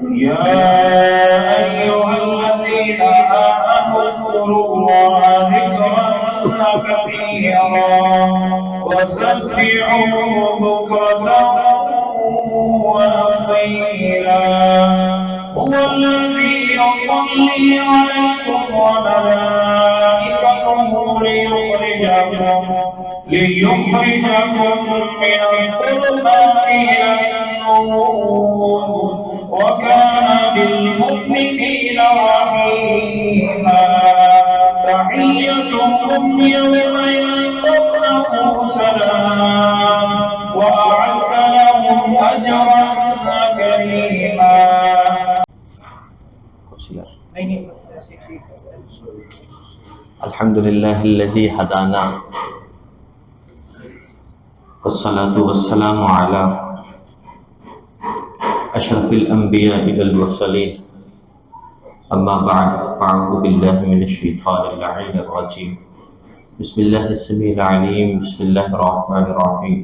يا أيها الذين آمنوا اذكروا الله ذكرا كثيرا وسبحوه بكرة وأصيلا هو الذي يصلي عليكم وملائكته ليخرجكم من الظلمات إلى النور وكان بالمؤمنين رحيما تحيتهم يوم يلقونه سلام وأعد لهم أجرا كريما. الحمد للہ الذی ہدانا والصلاة والسلام علی اشرف الانبیاء والمرسلین اما بعد فاعوذ باللہ من الشیطان اللعین الرجیم بسم اللہ السمیع العلیم بسم اللہ الرحمن الرحیم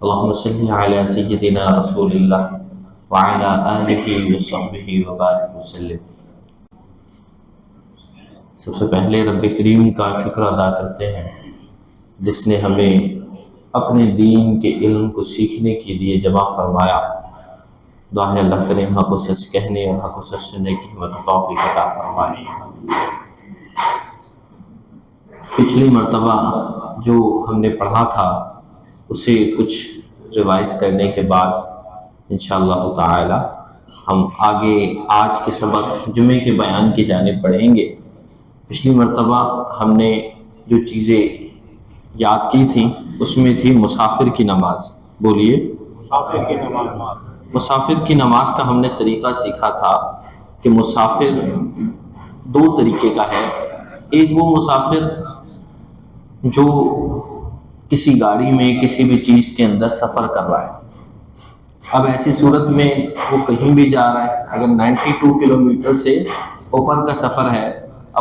اللہم صلی علی سیدنا رسول اللہ وعلی آلہ وصحبہ وبارک وسلم. سب سے پہلے رب کریم کا شکر ادا کرتے ہیں جس نے ہمیں اپنے دین کے علم کو سیکھنے کے لیے جمع فرمایا. دعا ہے اللہ کریم حق و سچ کہنے اور حق و سچ سننے کی ہمت و توفیق عطا فرمائے. پچھلی مرتبہ جو ہم نے پڑھا تھا اسے کچھ ریوائز کرنے کے بعد انشاءاللہ تعالی ہم آگے آج کے سبق جمعے کے بیان کی جانب پڑھیں گے. پچھلی مرتبہ ہم نے جو چیزیں یاد کی تھیں اس میں تھی مسافر کی نماز. بولیے. مسافر کی نماز کا ہم نے طریقہ سیکھا تھا کہ مسافر دو طریقے کا ہے. ایک وہ مسافر جو کسی گاڑی میں کسی بھی چیز کے اندر سفر کر رہا ہے. اب ایسی صورت میں وہ کہیں بھی جا رہا ہے, اگر 92 کلومیٹر سے اوپر کا سفر ہے,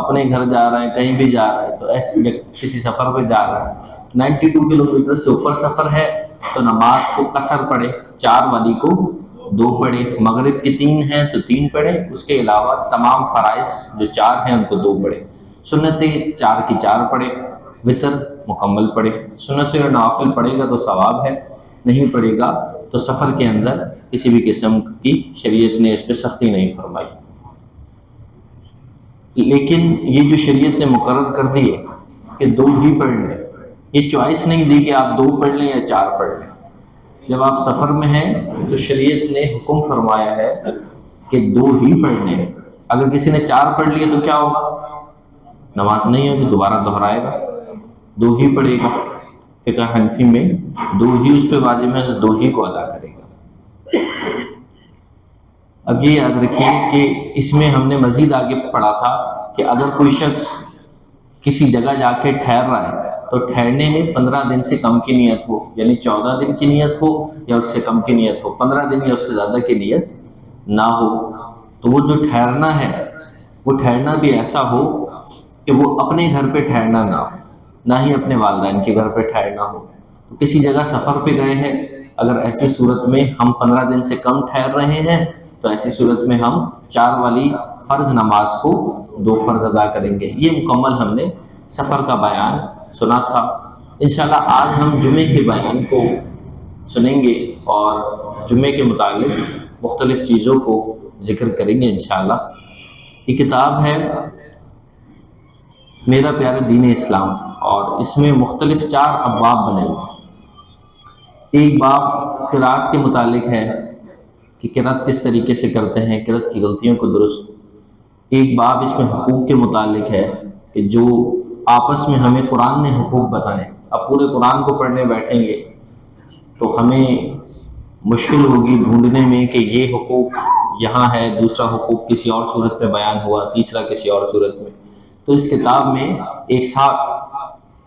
اپنے گھر جا رہا ہے, کہیں بھی جا رہا ہے, تو ایسے کسی سفر پہ جا رہا ہے, 92 کلومیٹر سے اوپر سفر ہے تو نماز کو قصر پڑھے, 4 والی کو 2 پڑھے, مغرب کی 3 ہیں تو 3 پڑھے, اس کے علاوہ تمام فرائض جو 4 ہیں ان کو 2 پڑھے, سنتیں 4 کی 4 پڑھے, وطر مکمل پڑھے. سنتیں اور نوافل پڑھے گا تو ثواب ہے, نہیں پڑھے گا تو سفر کے اندر کسی بھی قسم کی شریعت نے اس پہ سختی نہیں فرمائی. لیکن یہ جو شریعت نے مقرر کر دی ہے کہ 2 ہی پڑھ لیں, یہ چوائس نہیں دی کہ آپ 2 پڑھ لیں یا 4 پڑھ لیں. جب آپ سفر میں ہیں تو شریعت نے حکم فرمایا ہے کہ 2 ہی پڑھنے ہیں. اگر کسی نے 4 پڑھ لیے تو کیا ہوگا؟ نماز نہیں ہوگی, دوبارہ دہرائے گا, 2 ہی پڑھے گا. فقہ حنفی میں 2 ہی اس پہ واجب ہے, 2 ہی کو ادا کرے گا. اب یہ یاد رکھیے کہ اس میں ہم نے مزید آگے پڑھا تھا کہ اگر کوئی شخص کسی جگہ جا کے ٹھہر رہا ہے تو ٹھہرنے میں 15 دن سے کم کی نیت ہو, یعنی 14 دن کی نیت ہو یا اس سے کم کی نیت ہو, 15 دن یا اس سے زیادہ کی نیت نہ ہو. تو وہ جو ٹھہرنا ہے وہ ٹھہرنا بھی ایسا ہو کہ وہ اپنے گھر پہ ٹھہرنا نہ ہو, نہ ہی اپنے والدین کے گھر پہ ٹھہرنا ہو. تو کسی جگہ سفر پہ گئے ہیں, اگر ایسی صورت میں ہم 15 دن سے کم ٹھہر رہے ہیں تو ایسی صورت میں ہم 4 والی فرض نماز کو 2 فرض ادا کریں گے. یہ مکمل ہم نے سفر کا بیان سنا تھا. انشاءاللہ آج ہم جمعے کے بیان کو سنیں گے اور جمعے کے متعلق مختلف چیزوں کو ذکر کریں گے انشاءاللہ. یہ کتاب ہے میرا پیارا دین اسلام اور اس میں مختلف 4 ابواب بنے ہوئے ہیں. ایک باب قرات کے متعلق ہے کہ قرات کس طریقے سے کرتے ہیں, قرات کی غلطیوں کو درست. ایک باب اس میں حقوق کے متعلق ہے کہ جو آپس میں ہمیں قرآن نے حقوق بتائے. اب پورے قرآن کو پڑھنے بیٹھیں گے تو ہمیں مشکل ہوگی ڈھونڈنے میں کہ یہ حقوق یہاں ہے, دوسرا حقوق کسی اور صورت میں بیان ہوا, تیسرا کسی اور صورت میں. تو اس کتاب میں ایک ساتھ,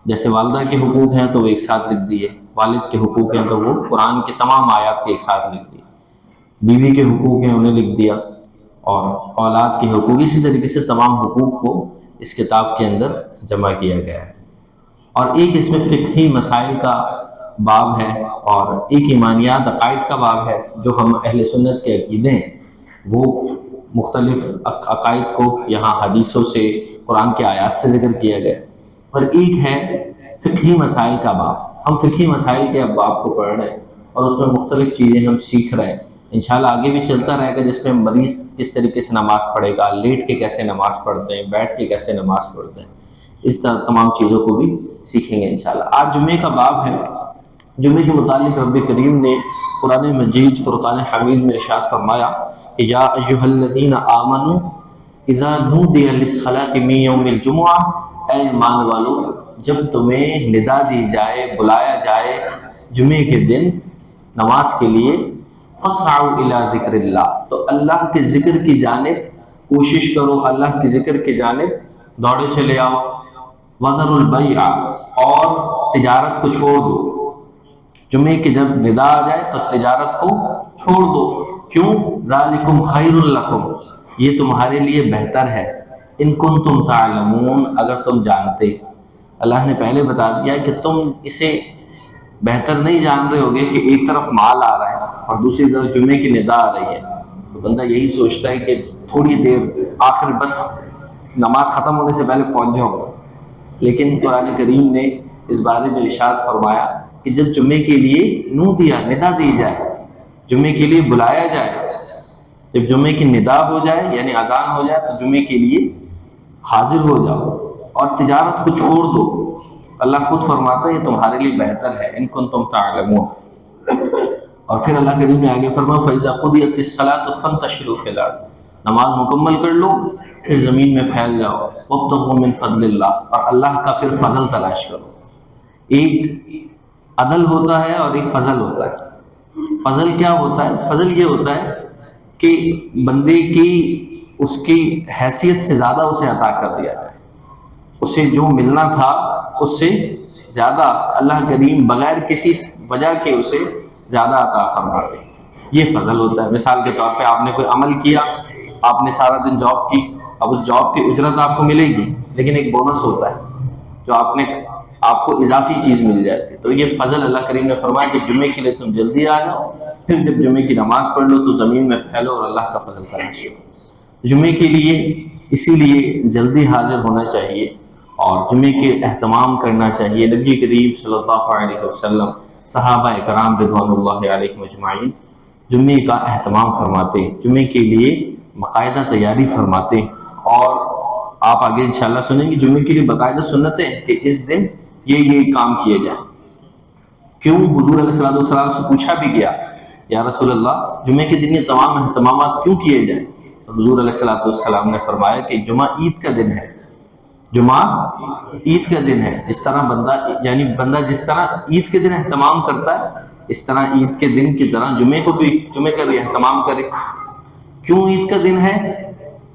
جیسے والدہ کے حقوق ہیں تو وہ ایک ساتھ لکھ دیے, والد کے حقوق ہیں تو وہ قرآن کے تمام آیات کے ایک ساتھ لکھ دیے, بیوی کے حقوق ہیں انہیں لکھ دیا, اور اولاد کے حقوق. اسی طریقے سے تمام حقوق کو اس کتاب کے اندر جمع کیا گیا ہے. اور ایک اس میں فقہی مسائل کا باب ہے اور ایک ایمانیات عقائد کا باب ہے جو ہم اہل سنت کے عقیدے ہیں وہ مختلف عقائد کو یہاں حدیثوں سے، قرآن کے آیات سے ذکر کیا گیا. اور ایک ہے فقہی مسائل کا باب. ہم فقہی مسائل کے ابواب کو پڑھ رہے ہیں اور اس میں مختلف چیزیں ہم سیکھ رہے ہیں. انشاءاللہ آگے بھی چلتا رہے گا، جس میں مریض کس طریقے سے نماز پڑھے گا، لیٹ کے کیسے نماز پڑھتے ہیں، بیٹھ کے کیسے نماز پڑھتے ہیں، اس طرح تمام چیزوں کو بھی سیکھیں گے انشاءاللہ. آج جمعے کا باب ہے. جمعے کے متعلق رب کریم نے قرآن مجید فرقان حمید میں ارشاد فرمایا کہ یا ایھا الذین آمنوا اذا نودی للصلاۃ من یوم الجمعہ، اے ایمان والو جب تمہیں ندا دی جائے، بلایا جائے جمعے کے دن نماز کے لیے، فاسعوا الی ذکر اللہ، تو اللہ کے ذکر کی جانب کوشش کرو، اللہ کے ذکر کی جانب دوڑے چلے آؤ. وذروا البیع، اور تجارت کو چھوڑ دو. جمعے کی جب ندا آ جائے تو تجارت کو چھوڑ دو. کیوں؟ ذالکم خیر لکم، یہ تمہارے لیے بہتر ہے. ان کنتم تعلمون، اگر تم جانتے. اللہ نے پہلے بتا دیا کہ تم اسے بہتر نہیں جان رہے ہوگے کہ ایک طرف مال آ رہا ہے اور دوسری طرف جمعے کی ندا آ رہی ہے. تو بندہ یہی سوچتا ہے کہ تھوڑی دیر آخر بس نماز ختم ہونے سے پہلے پہنچ جاؤں. لیکن قرآن کریم نے اس بارے میں ارشاد فرمایا کہ جب جمعے کے لیے ندا دی جائے، جمعے کے لیے بلایا جائے، جب جمعے کی ندا ہو جائے یعنی اذان ہو جائے تو جمعے کے لیے حاضر ہو جاؤ اور تجارت کو چھوڑ دو. اللہ خود فرماتا ہے یہ تمہارے لیے بہتر ہے، ان کنتم تعلمون. اور پھر اللہ کریم نے آگے فرمایا فَإِذَا قُضِيَتِ الصَّلَاةُ فَانتَشِرُوا فِي الْأَرْضِ، نماز مکمل کر لو پھر زمین میں پھیل جاؤ. وَابْتَغُوا مِنْ فَضْلِ اللَّهِ، اور اللہ کا پھر فضل تلاش کرو. ایک عدل ہوتا ہے اور ایک فضل ہوتا ہے. فضل کیا ہوتا ہے؟ فضل یہ ہوتا ہے کہ بندے کی اس کی حیثیت سے زیادہ اسے عطا کر دیا جائے، اسے جو ملنا تھا اس سے زیادہ اللہ کریم بغیر کسی وجہ کے اسے زیادہ عطا فرما دے. یہ فضل ہوتا ہے. مثال کے طور پہ آپ نے کوئی عمل کیا، آپ نے سارا دن جاب کی، اب اس جاب کی اجرت آپ کو ملے گی لیکن ایک بونس ہوتا ہے جو آپ کو اضافی چیز مل جاتی ہے. تو یہ فضل اللہ کریم نے فرمایا کہ جمعے کے لیے تم جلدی آ جاؤ، پھر جب جمعے کی نماز پڑھ لو تو زمین میں پھیلو اور اللہ کا فضل تلاش کرو. جمعے کے لیے اسی لیے جلدی حاضر ہونا چاہیے اور جمعے کے اہتمام کرنا چاہیے. نبی کریم صلی اللہ علیہ وسلم، صحابہ کرام رضوان اللہ علیہم اجمعین جمعے کا اہتمام فرماتے، جمعے کے لیے باقاعدہ تیاری فرماتے. اور آپ آگے انشاءاللہ سنیں گے جمعے کے لیے باقاعدہ سنتیں کہ اس دن یہ کام کیے جائیں. کیوں؟ حضور علیہ السلام سے پوچھا بھی گیا یا رسول اللہ جمعے کے دن یہ تمام اہتمامات کیوں کیے جائیں؟ تو حضور علیہ السلام نے فرمایا کہ جمعہ عید کا دن ہے، جمعہ عید کا دن ہے. اس طرح بندہ جس طرح عید کے دن اہتمام کرتا ہے اس طرح عید کے دن کی طرح جمعے کا بھی اہتمام کرے. کیوں عید کا دن ہے؟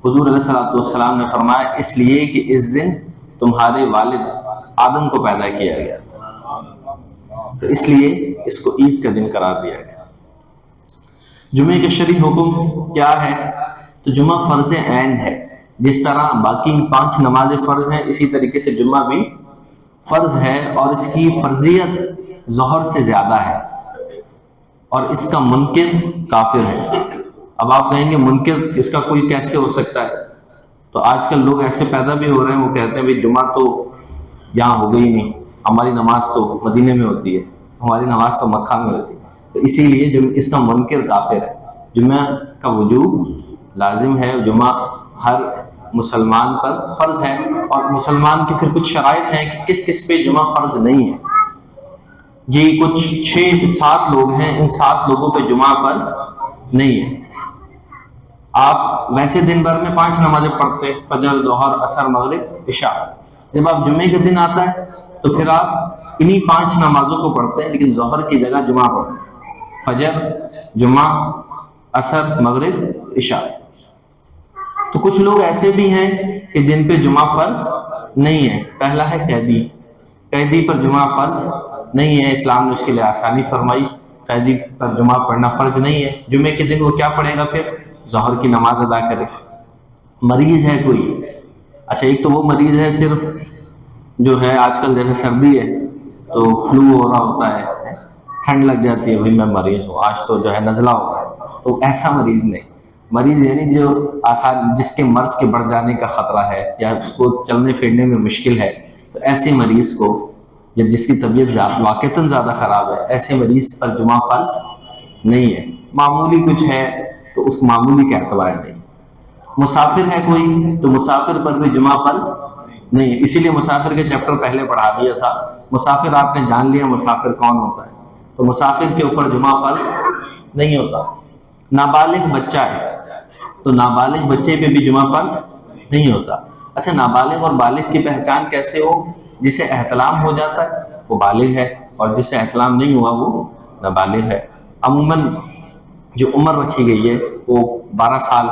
حضور علیہ السلام نے فرمایا اس لیے کہ اس دن تمہارے والد آدم کو پیدا کیا گیا تھا، تو اس لیے اس کو عید کا دن قرار دیا گیا. جمعے کا شرعی حکم کیا ہے؟ تو جمعہ فرض عین ہے. جس طرح باقی 5 نمازیں فرض ہیں اسی طریقے سے جمعہ بھی فرض ہے، اور اس کی فرضیت ظہر سے زیادہ ہے اور اس کا منکر کافر ہے. اب آپ کہیں گے منکر اس کا کوئی کیسے ہو سکتا ہے؟ تو آج کل لوگ ایسے پیدا بھی ہو رہے ہیں، وہ کہتے ہیں بھائی جمعہ تو یہاں ہو گئی نہیں، ہماری نماز تو مدینے میں ہوتی ہے، ہماری نماز تو مکہ میں ہوتی ہے. تو اسی لیے اس کا منکر کافر ہے. جمعہ کا وجوب لازم ہے، جمعہ ہر مسلمان پر فرض ہے. اور مسلمان کی پھر کچھ شرائط ہیں کہ کس کس پہ جمعہ فرض نہیں ہے. یہ کچھ 6-7 لوگ ہیں، ان 7 لوگوں پہ جمعہ فرض نہیں ہے. آپ ویسے دن بھر میں 5 نمازیں پڑھتے، فجر، ظہر، عصر، مغرب، عشاء. جب آپ جمعے کے دن آتا ہے تو پھر آپ انہی 5 نمازوں کو پڑھتے ہیں لیکن ظہر کی جگہ جمعہ پڑھتے ہیں. فجر، جمعہ، عصر، مغرب، عشاء. تو کچھ لوگ ایسے بھی ہیں کہ جن پہ جمعہ فرض نہیں ہے. پہلا ہے قیدی پر جمعہ فرض نہیں ہے، اسلام نے اس کے لیے آسانی فرمائی. قیدی پر جمعہ پڑھنا فرض نہیں ہے. جمعے کے دن وہ کیا پڑھے گا؟ پھر ظہر کی نماز ادا کرے. مریض ہے کوئی، اچھا ایک تو وہ مریض ہے صرف جو ہے آج کل جیسے سردی ہے تو فلو ہو رہا ہوتا ہے، ٹھنڈ لگ جاتی ہے، بھائی میں مریض ہوں، آج تو جو ہے نزلہ ہو رہا ہے، تو ایسا مریض نہیں. مریض یعنی جو آسان، جس کے مرض کے بڑھ جانے کا خطرہ ہے یا اس کو چلنے پھرنے میں مشکل ہے، تو ایسے مریض کو، یا جس کی طبیعت واقعتاً زیادہ خراب ہے، ایسے مریض پر جمعہ فرض نہیں ہے۔ معمولی کچھ ہے تو اس معمولی کا اعتبار نہیں۔ مسافر ہے کوئی تو مسافر پر بھی جمعہ فرض نہیں ہے، اسی لیے مسافر کے چیپٹر پہلے پڑھا دیا تھا۔ مسافر آپ نے جان لیا مسافر کون ہوتا ہے، تو مسافر کے اوپر جمعہ فرض نہیں ہوتا۔ نابالغ بچہ ہے تو نابالغ بچے پہ بھی جمعہ فرض نہیں ہوتا۔ اچھا، نابالغ اور بالغ کی پہچان کیسے ہو؟ جسے احتلام ہو جاتا ہے وہ بالغ ہے، اور جسے احتلام نہیں ہوا وہ نابالغ ہے۔ عموماً جو عمر رکھی گئی ہے وہ 12 سال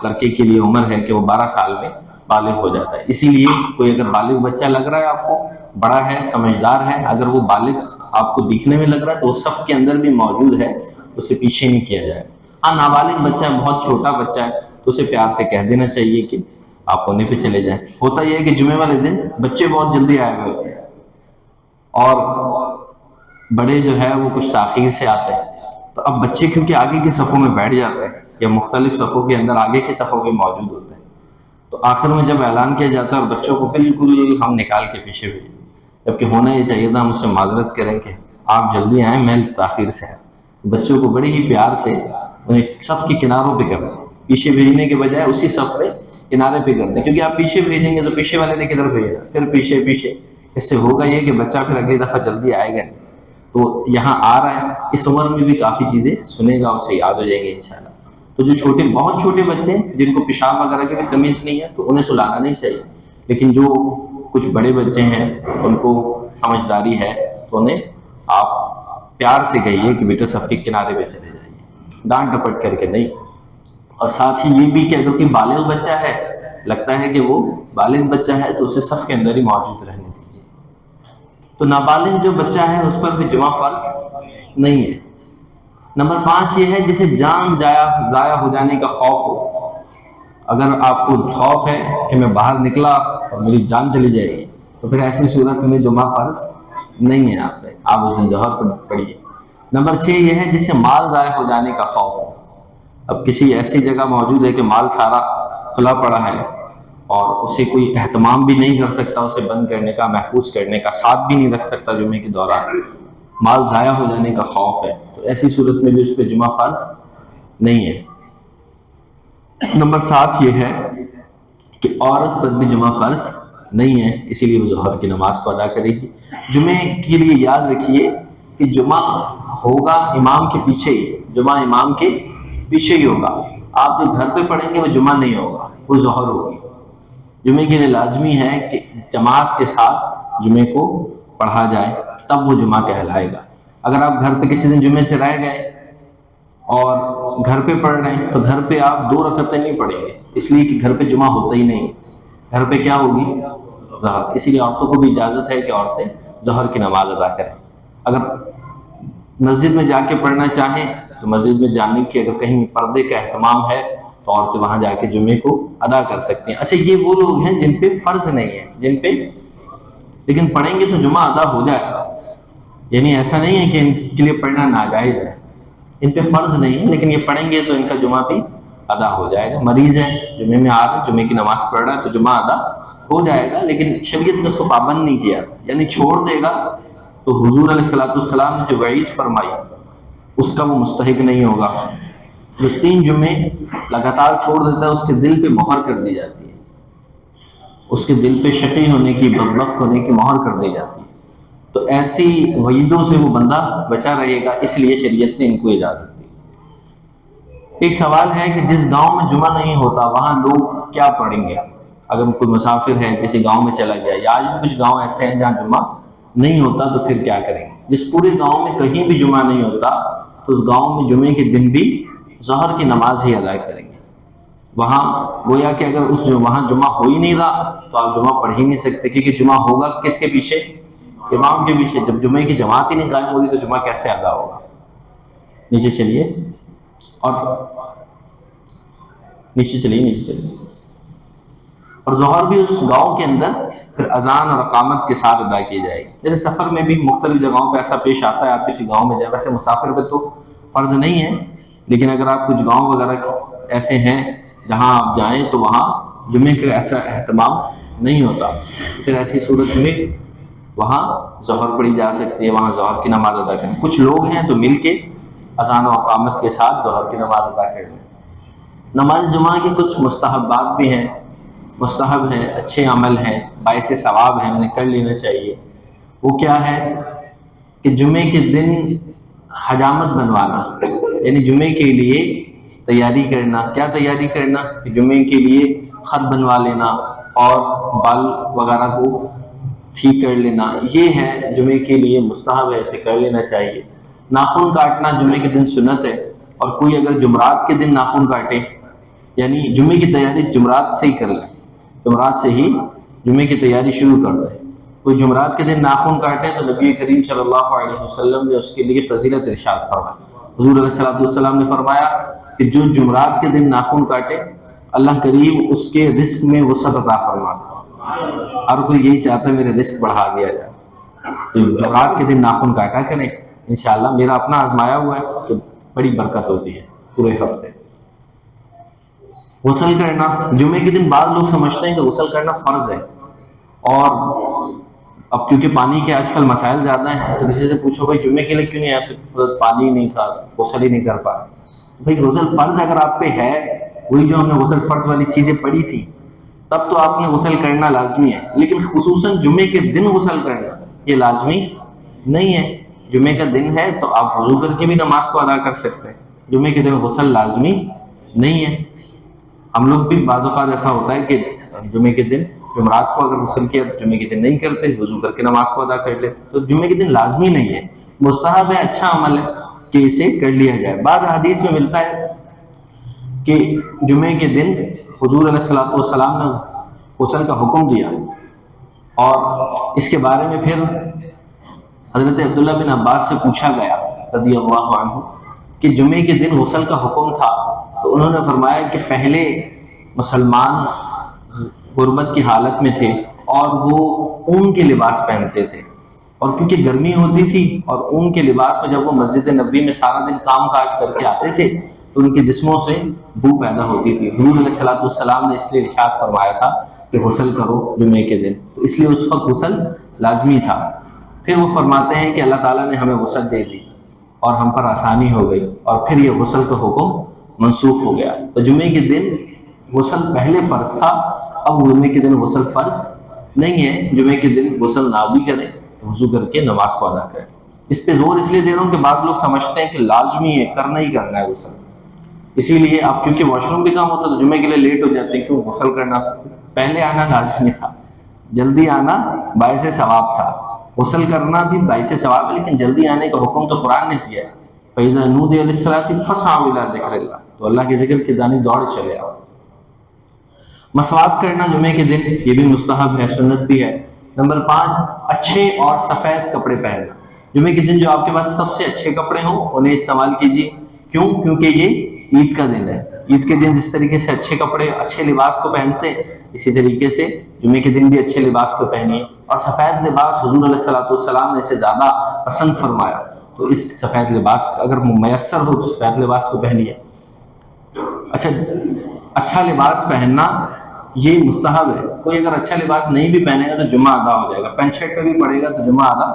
لڑکے کے لیے عمر ہے کہ وہ 12 سال میں بالغ ہو جاتا ہے۔ اسی لیے کوئی اگر بالغ بچہ لگ رہا ہے آپ کو، بڑا ہے، سمجھدار ہے، اگر وہ بالغ آپ کو دکھنے میں لگ رہا ہے تو اس صف کے اندر بھی موجود ہے، اسے پیچھے نہیں کیا جائے۔ ہاں، نابالغ بچہ ہے، بہت چھوٹا بچہ ہے، تو اسے پیار سے کہہ دینا چاہیے کہ آپ ہونے پہ چلے جائیں۔ ہوتا یہ ہے کہ جمعے والے دن بچے بہت جلدی آئے ہوئے ہوتے ہیں اور بڑے جو ہے وہ کچھ تاخیر سے آتے ہیں، تو اب بچے کیونکہ آگے کی صفوں میں بیٹھ جاتے ہیں یا مختلف صفوں کے اندر آگے کی صفوں میں موجود ہوتے ہیں، تو آخر میں جب اعلان کیا جاتا ہے اور بچوں کو بالکل ہم نکال کے پیچھے بھیجیں، جبکہ ہونا یہ چاہیے تھا ہم اس سے معذرت کریں کہ آپ جلدی آئیں، میں تاخیر سے ہے۔ بچوں کو بڑے ہی پیار سے انہیں صف کے کناروں پہ کر دیں، پیچھے بھیجنے کے بجائے اسی صف پہ کنارے پہ کر دیں، کیونکہ آپ پیچھے بھیجیں گے تو پیچھے والے نے کدھر بھیجنا، پھر پیچھے پیچھے، اس سے ہوگا یہ کہ بچہ پھر اگلی دفعہ جلدی آئے گا۔ تو یہاں آ رہا ہے، اس عمر میں بھی کافی چیزیں سنے گا، اسے یاد ہو جائیں گے انشاءاللہ۔ تو جو چھوٹے، بہت چھوٹے بچے جن کو پیشاب وغیرہ کی بھی تمیز نہیں ہے تو انہیں تو لانا نہیں چاہیے، لیکن جو کچھ بڑے بچے ہیں ان کو سمجھداری ہے تو انہیں آپ پیار سے کہیے کہ بیٹا صف کے کنارے پہ چلے جائیے، ڈانٹ ڈپٹ کر کے نہیں۔ اور ساتھ ہی یہ بھی کہ اگر کوئی بالغ بچہ ہے، لگتا ہے کہ وہ بالغ بچہ ہے، تو اسے صف کے اندر ہی موجود رہنے دیجیے۔ تو نابالغ جو بچہ ہے اس پر بھی جمعہ فرض نہیں ہے۔ نمبر 5 یہ ہے جسے جان ضائع ہو جانے کا خوف ہو۔ اگر آپ کو خوف ہے کہ میں باہر نکلا اور میری جان چلی جائے گی، تو پھر ایسی صورت میں جمعہ فرض نہیں ہے آپ پہ، آپ اس دن ظہر پڑھیے۔ نمبر 6 یہ ہے جسے مال ضائع ہو جانے کا خوف ہو۔ اب کسی ایسی جگہ موجود ہے کہ مال سارا کھلا پڑا ہے اور اسے کوئی اہتمام بھی نہیں کر سکتا، اسے بند کرنے کا، محفوظ کرنے کا، ساتھ بھی نہیں رکھ سکتا جمعے کے دوران، مال ضائع ہو جانے کا خوف ہے، تو ایسی صورت میں بھی اس پہ جمعہ فرض نہیں ہے۔ نمبر 7 یہ ہے کہ عورت پر بھی جمعہ فرض نہیں ہے، اسی لیے وہ ظہر کی نماز کو ادا کرے گی۔ جمعے کے لیے یاد رکھیے کہ جمعہ ہوگا امام کے پیچھے ہی، جمعہ امام کے پیچھے ہی ہوگا۔ آپ جو گھر پہ پڑھیں گے وہ جمعہ نہیں ہوگا، وہ ظہر ہوگی۔ جمعے کے لیے لازمی ہے کہ جماعت کے ساتھ جمعے کو پڑھا جائے، تب وہ جمعہ کہلائے گا۔ اگر آپ گھر پہ کسی دن جمعے سے رہ گئے اور گھر پہ پڑھ رہے ہیں تو گھر پہ آپ 2 رکعتیں نہیں پڑھیں گے، اس لیے کہ گھر پہ جمعہ ہوتا ہی نہیں، گھر پہ کیا ہوگی؟ ظہر۔ اسی لیے عورتوں کو بھی اجازت ہے کہ عورتیں ظہر کی نماز ادا کریں۔ اگر مسجد میں جا کے پڑھنا چاہیں تو مسجد میں جانے کی، اگر کہیں پردے کا اہتمام ہے تو عورتیں وہاں جا کے جمعے کو ادا کر سکتی ہیں۔ اچھا، یہ وہ لوگ ہیں جن پہ فرض نہیں ہے، جن پہ لیکن پڑھیں گے تو جمعہ ادا ہو جائے گا، یعنی ایسا نہیں ہے کہ ان کے لیے پڑھنا ناجائز ہے، ان پہ فرض نہیں ہے لیکن یہ پڑھیں گے تو ان کا جمعہ بھی ادا ہو جائے گا۔ مریض ہے، جمعے میں آ رہا ہے، جمعے کی نماز پڑھ رہا ہے، تو جمعہ ادا ہو جائے گا، لیکن شریعت نے اس کو پابند نہیں کیا، یعنی چھوڑ دے گا تو حضور علیہ السلام نے جو وعید فرمائی اس کا وہ مستحق نہیں ہوگا۔ جو 3 جمعے لگاتار چھوڑ دیتا ہے اس کے دل پہ مہر کر دی جاتی ہے، اس کے دل پہ شقی ہونے کی، بدبخت ہونے کی مہر کر دی جاتی ہے، تو ایسی وعیدوں سے وہ بندہ بچا رہے گا، اس لیے شریعت نے ان کو اجازت دی۔ ایک سوال ہے کہ جس گاؤں میں جمعہ نہیں ہوتا وہاں لوگ کیا پڑھیں گے؟ اگر کوئی مسافر ہے، کسی گاؤں میں چلا گیا، یا آج بھی کچھ گاؤں ایسے ہیں جہاں جمعہ نہیں ہوتا، تو پھر کیا کریں گے؟ جس پورے گاؤں میں کہیں بھی جمعہ نہیں ہوتا تو اس گاؤں میں جمعے کے دن بھی ظہر کی نماز ہی ادا کریں گے۔ وہاں گویا کہ اگر وہاں جمعہ ہو ہی نہیں رہا تو آپ جمعہ پڑھ ہی نہیں سکتے، کیونکہ جمعہ ہوگا کس کے پیچھے؟ امام کے پیچھے۔ جب جمعے کی جماعت ہی نہیں قائم ہوگی تو جمعہ کیسے ادا ہوگا؟ نیچے چلیے اور نیچے چلیے۔ اور ظہر بھی اس گاؤں کے اندر پھر اذان اور اقامت کے ساتھ ادا کی جائے گی۔ جیسے سفر میں بھی مختلف جگہوں پہ ایسا پیش آتا ہے، آپ کسی گاؤں میں جائیں، ویسے مسافر پہ تو فرض نہیں ہے، لیکن اگر آپ کچھ گاؤں وغیرہ ایسے ہیں جہاں آپ جائیں تو وہاں جمعے کا ایسا اہتمام نہیں ہوتا، پھر ایسی صورت میں وہاں ظہر پڑھی جا سکتی ہے، وہاں ظہر کی نماز ادا کریں۔ کچھ لوگ ہیں تو مل کے اذان و اقامت کے ساتھ ظہر کی نماز ادا کر لیں۔ نماز جمعہ کے کچھ مستحبات بھی ہیں، مستحب ہیں، اچھے عمل ہیں، باعث ثواب ہیں، انہیں کر لینا چاہیے۔ وہ کیا ہے کہ جمعے کے دن حجامت بنوانا، یعنی جمعے کے لیے تیاری کرنا۔ کیا تیاری کرنا؟ کہ جمعے کے لیے خط بنوا لینا اور بال وغیرہ کو ٹھیک کر لینا، یہ ہے جمعے کے لیے مستحب ہے، اسے کر لینا چاہیے۔ ناخن کاٹنا جمعے کے دن سنت ہے، اور کوئی اگر جمعرات کے دن ناخن کاٹے، یعنی جمعے کی تیاری جمعرات سے ہی کر لیں، جمعرات سے ہی جمعے کی تیاری شروع کر دیں۔ کوئی جمعرات کے دن ناخن کاٹے تو نبی کریم صلی اللہ علیہ وسلم نے اس کے لیے فضیلت ارشاد فرمائی۔ حضور علیہ السلام نے فرمایا کہ جو جمعرات کے دن ناخن کاٹے اللہ کریم اس کے رزق میں وسعت عطا فرماتا ہے۔ ہر کوئی یہی چاہتا ہے میرے رزق بڑھا دیا جائے، تو جمعرات کے دن ناخن کاٹا کریں انشاءاللہ۔ میرا اپنا آزمایا ہوا ہے کہ بڑی برکت ہوتی ہے پورے ہفتے۔ غسل کرنا جمعے کے دن بعض لوگ سمجھتے ہیں کہ غسل کرنا فرض ہے، اور اب کیونکہ پانی کے آج کل مسائل زیادہ ہیں تو کسی سے پوچھو بھائی جمعے کے لیے کیوں نہیں آتے؟ پانی نہیں تھا، غسل ہی نہیں کر پا۔ بھائی غسل فرض اگر آپ پہ ہے، وہی جو ہم نے غسل فرض والی چیزیں پڑھی تھی، تب تو آپ نے غسل کرنا لازمی ہے، لیکن خصوصاً جمعے کے دن غسل کرنا یہ لازمی نہیں ہے۔ جمعے کا دن ہے تو آپ وضو کر کے بھی نماز کو ادا کر سکتے ہیں، جمعے کے دن غسل لازمی نہیں ہے۔ ہم لوگ بھی بعض اوقات ایسا ہوتا ہے کہ جمعے کے دن جمعرات کو اگر غسل کیا تو جمعے کے دن نہیں کرتے، وضو کر کے نماز کو ادا کر لیتے، تو جمعے کے دن لازمی نہیں ہے، مستحب ہے، اچھا عمل ہے کہ اسے کر لیا جائے۔ بعض حدیث میں ملتا ہے کہ جمعے کے دن حضور علیہ السلام نے غسل کا حکم دیا، اور اس کے بارے میں پھر حضرت عبداللہ بن عباس سے پوچھا گیا رضی اللہ عنہ کہ جمعے کے دن غسل کا حکم تھا، تو انہوں نے فرمایا کہ پہلے مسلمان غربت کی حالت میں تھے اور وہ اون کے لباس پہنتے تھے، اور کیونکہ گرمی ہوتی تھی اور اون کے لباس میں جب وہ مسجد نبوی میں سارا دن کام کاج کر کے آتے تھے تو ان کے جسموں سے بو پیدا ہوتی تھی۔ حضور علیہ السلام نے اس لیے ارشاد فرمایا تھا کہ غسل کرو جمعے کے دن، تو اس لیے اس وقت غسل لازمی تھا۔ پھر وہ فرماتے ہیں کہ اللہ تعالیٰ نے ہمیں غسل دے دی اور ہم پر آسانی ہو گئی، اور پھر یہ غسل کا حکم منسوخ ہو گیا۔ تو جمعے کے دن غسل پہلے فرض تھا، اب جمعے کے دن غسل فرض نہیں ہے۔ جمعے کے دن غسل نہ بھی کریں، وضو کر کے نماز کو ادا کریں۔ اس پہ زور اس لیے دے رہا ہوں کہ بعض لوگ سمجھتے ہیں کہ لازمی ہے، کرنا ہی کرنا ہے غسل، اسی لیے آپ کیونکہ واش روم بھی کام ہوتا ہے تو جمعے کے لیے لیٹ ہو جاتے ہیں، کیوں؟ غسل کرنا تھا۔ پہلے آنا لازمی تھا، جلدی آنا باعث ثواب تھا۔ غسل کرنا بھی باعث ثواب ہے، لیکن جلدی آنے کا حکم تو قرآن نے دیا ہے، فَإِذَا نُودِيَ لِلصَّلَاةِ فَاسْعَوْا إِلَىٰ ذِكْرِ اللَّهِ، تو اللہ کے ذکر کی جانب دوڑ چلے آؤ۔ مسواک کرنا جمعے کے دن یہ بھی مستحب ہے، سنت بھی ہے۔ نمبر 5، اچھے اور سفید کپڑے پہننا۔ جمعے کے دن جو آپ کے پاس سب سے اچھے کپڑے ہوں انہیں استعمال کیجیے، کیوں؟ کیونکہ یہ عید کا دن ہے۔ عید کے دن جس طریقے سے اچھے کپڑے، اچھے لباس کو پہنتے ہیں، اسی طریقے سے جمعے کے دن بھی اچھے لباس کو پہنیے۔ اور سفید لباس حضور علیہ السلام نے اسے زیادہ پسند فرمایا، تو اس سفید لباس اگر میسر ہو تو سفید لباس کو پہنیے۔ اچھا لباس پہننا یہ مستحب ہے۔ کوئی اگر اچھا لباس نہیں بھی پہنے گا تو جمعہ ادا ہو جائے گا، پینٹ شرٹ پہ بھی پڑے گا تو جمعہ ادا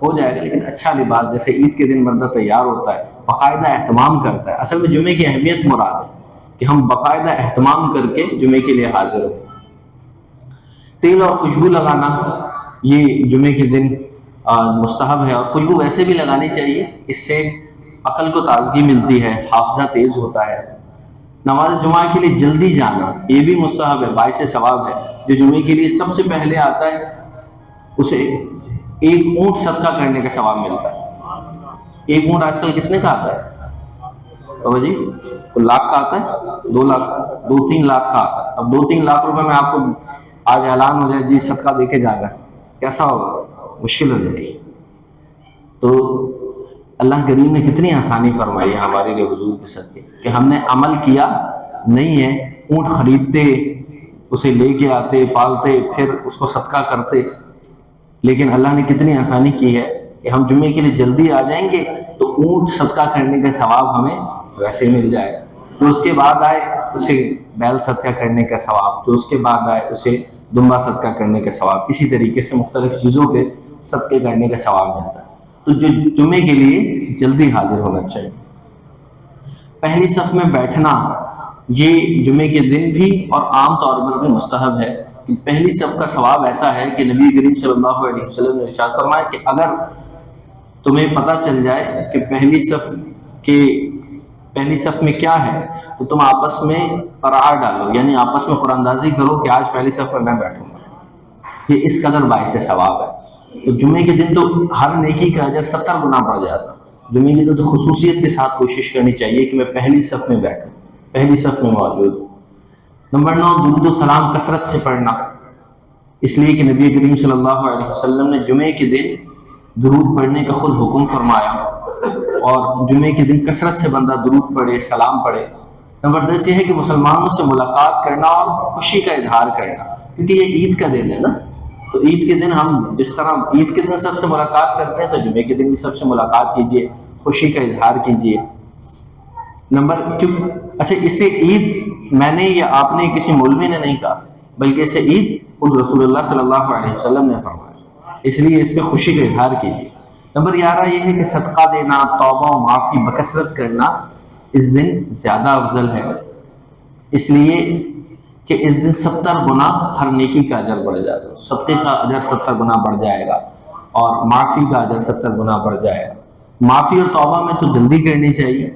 ہو جائے گا، لیکن اچھا لباس جیسے عید کے دن بندہ تیار ہوتا ہے، باقاعدہ اہتمام کرتا ہے۔ اصل میں جمعے کی اہمیت مراد ہے کہ ہم باقاعدہ اہتمام کر کے جمعے کے لیے حاضر ہوں۔ تیل اور خوشبو لگانا یہ جمعے کے دن مستحب ہے، اور خوشبو ویسے بھی لگانی چاہیے، اس سے عقل کو تازگی ملتی ہے، حافظہ تیز ہوتا ہے۔ نماز جمعہ کے لیے جلدی جانا یہ بھی مستحب ہے، باعث ثواب ہے۔ جو جمعے کے لیے سب سے پہلے آتا ہے اسے ایک اونٹ صدقہ کرنے کا ثواب ملتا ہے۔ ایک اونٹ آج کل کتنے کا آتا ہے؟ تو جی لاکھ کا آتا ہے، 2 لاکھ، 2-3 لاکھ کا آتا ہے۔ اب 2-3 لاکھ روپے میں آپ کو آج اعلان ہو جائے جی صدقہ دے کے جانا، کیسا ہوگا؟ مشکل ہو جائے گی۔ تو اللہ کریم نے کتنی آسانی فرمائی ہے ہمارے لیے حضور کے صدقے، کہ ہم نے عمل کیا نہیں ہے، اونٹ خریدتے، اسے لے کے آتے، پالتے، پھر اس کو صدقہ کرتے، لیکن اللہ نے کتنی آسانی کی ہے کہ ہم جمعے کے لیے جلدی آ جائیں گے تو اونٹ صدقہ کرنے کا ثواب ہمیں ویسے مل جائے۔ جو اس کے بعد آئے اسے بیل صدقہ کرنے کا ثواب، جو اس کے بعد آئے اسے دمبا صدقہ کرنے کا ثواب، اسی طریقے سے مختلف چیزوں کے صدقے کرنے کا ثواب ملتا ہے۔ تو جو جمعے کے لیے جلدی حاضر ہونا چاہیے۔ پہلی صف میں بیٹھنا یہ جمعے کے دن بھی اور عام طور پر بھی مستحب ہے۔ کہ پہلی صف کا ثواب ایسا ہے کہ نبی کریم صلی اللہ علیہ وسلم نے ارشاد فرمایا کہ اگر تمہیں پتہ چل جائے کہ پہلی صف میں کیا ہے تو تم آپس میں قرار ڈالو، یعنی آپس میں قرآن اندازی کرو کہ آج پہلی صف پر میں بیٹھوں گا۔ یہ اس قدر باعث ثواب ہے۔ تو جمعے کے دن تو ہر نیکی کا اجر 70 گنا بڑھ جاتا ہے۔ جمعے کے دن تو خصوصیت کے ساتھ کوشش کرنی چاہیے کہ میں پہلی صف میں بیٹھوں، پہلی صف میں موجود ہوں۔ نمبر 9، درود و سلام کثرت سے پڑھنا، اس لیے کہ نبی کریم صلی اللہ علیہ وسلم نے جمعے کے دن درود پڑھنے کا خود حکم فرمایا، اور جمعے کے دن کثرت سے بندہ درود پڑھے، سلام پڑھے۔ نمبر 10 یہ ہے کہ مسلمانوں سے ملاقات کرنا اور خوشی کا اظہار کرنا، کیونکہ یہ عید کا دن ہے نا، تو عید کے دن ہم جس طرح عید کے دن سب سے ملاقات کرتے ہیں تو جمعے کے دن بھی سب سے ملاقات کیجیے، خوشی کا اظہار کیجیے۔ اچھا، اسے عید میں نے یا آپ نے کسی مولوی نے نہیں کہا، بلکہ اسے عید خود رسول اللہ صلی اللہ علیہ وسلم نے فرمایا، اس لیے اس پہ خوشی کا اظہار کیجیے۔ نمبر 11 یہ ہے کہ صدقہ دینا، توبہ و معافی بکثرت کرنا اس دن زیادہ افضل ہے، اس لیے کہ اس دن 70 گنا ہر نیکی کا اجر بڑھ جاتا ہے، صدقے کا اجر 70 گنا بڑھ جائے گا اور معافی کا اجر 70 گنا بڑھ جائے گا۔ معافی اور توبہ میں تو جلدی کرنی چاہیے،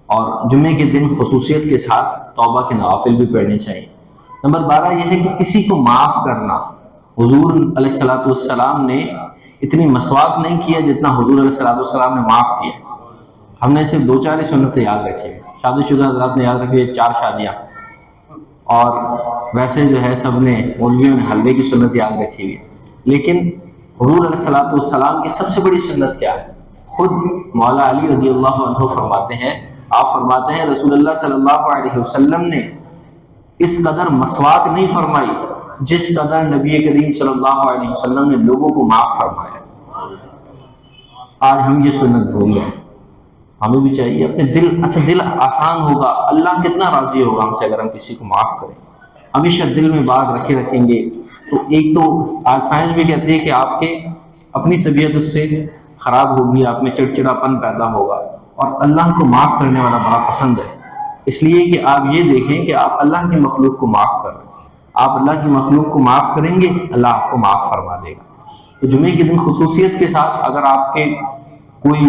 اور جمعے کے دن خصوصیت کے ساتھ توبہ کے نوافل بھی پڑھنے چاہیے۔ نمبر 12 یہ ہے کہ کسی کو معاف کرنا، حضور علیہ الصلوۃ والسلام نے اتنی مسواک نہیں کیا جتنا حضور علیہ الصلوۃ والسلام نے معاف کیا۔ ہم نے صرف 2-4 سنتیں یاد رکھی ہیں، شادی شدہ حضرات نے یاد رکھی ہے 4 شادیاں، اور ویسے جو ہے سب نے مولویوں نے حلوے کی سنت یاد رکھی ہوئی ہے، لیکن حضور علیہ الصلوۃ والسلام کی سب سے بڑی سنت کیا ہے؟ خود مولا علی رضی اللہ عنہ فرماتے ہیں، آپ فرماتے ہیں رسول اللہ صلی اللہ علیہ وسلم نے اس قدر مسواک نہیں فرمائی جس قدر نبی کریم صلی اللہ علیہ وسلم نے لوگوں کو معاف فرمایا۔ آج ہم یہ سنت بھول گئے، ہمیں بھی چاہیے اپنے دل آسان ہوگا، اللہ کتنا راضی ہوگا ہم سے اگر ہم کسی کو معاف کریں۔ ہمیشہ دل میں بات رکھیں گے تو ایک تو آج سائنس بھی کہتی ہے کہ آپ کے اپنی طبیعت اس سے خراب ہوگی، آپ میں چڑچڑاپن پیدا ہوگا، اور اللہ کو معاف کرنے والا بڑا پسند ہے، اس لیے کہ آپ یہ دیکھیں کہ آپ اللہ کی مخلوق کو معاف کر رہے ہیں، آپ اللہ کی مخلوق کو معاف کریں گے اللہ آپ کو معاف فرما دے گا۔ تو جمعے کے دن خصوصیت کے ساتھ اگر آپ کے کوئی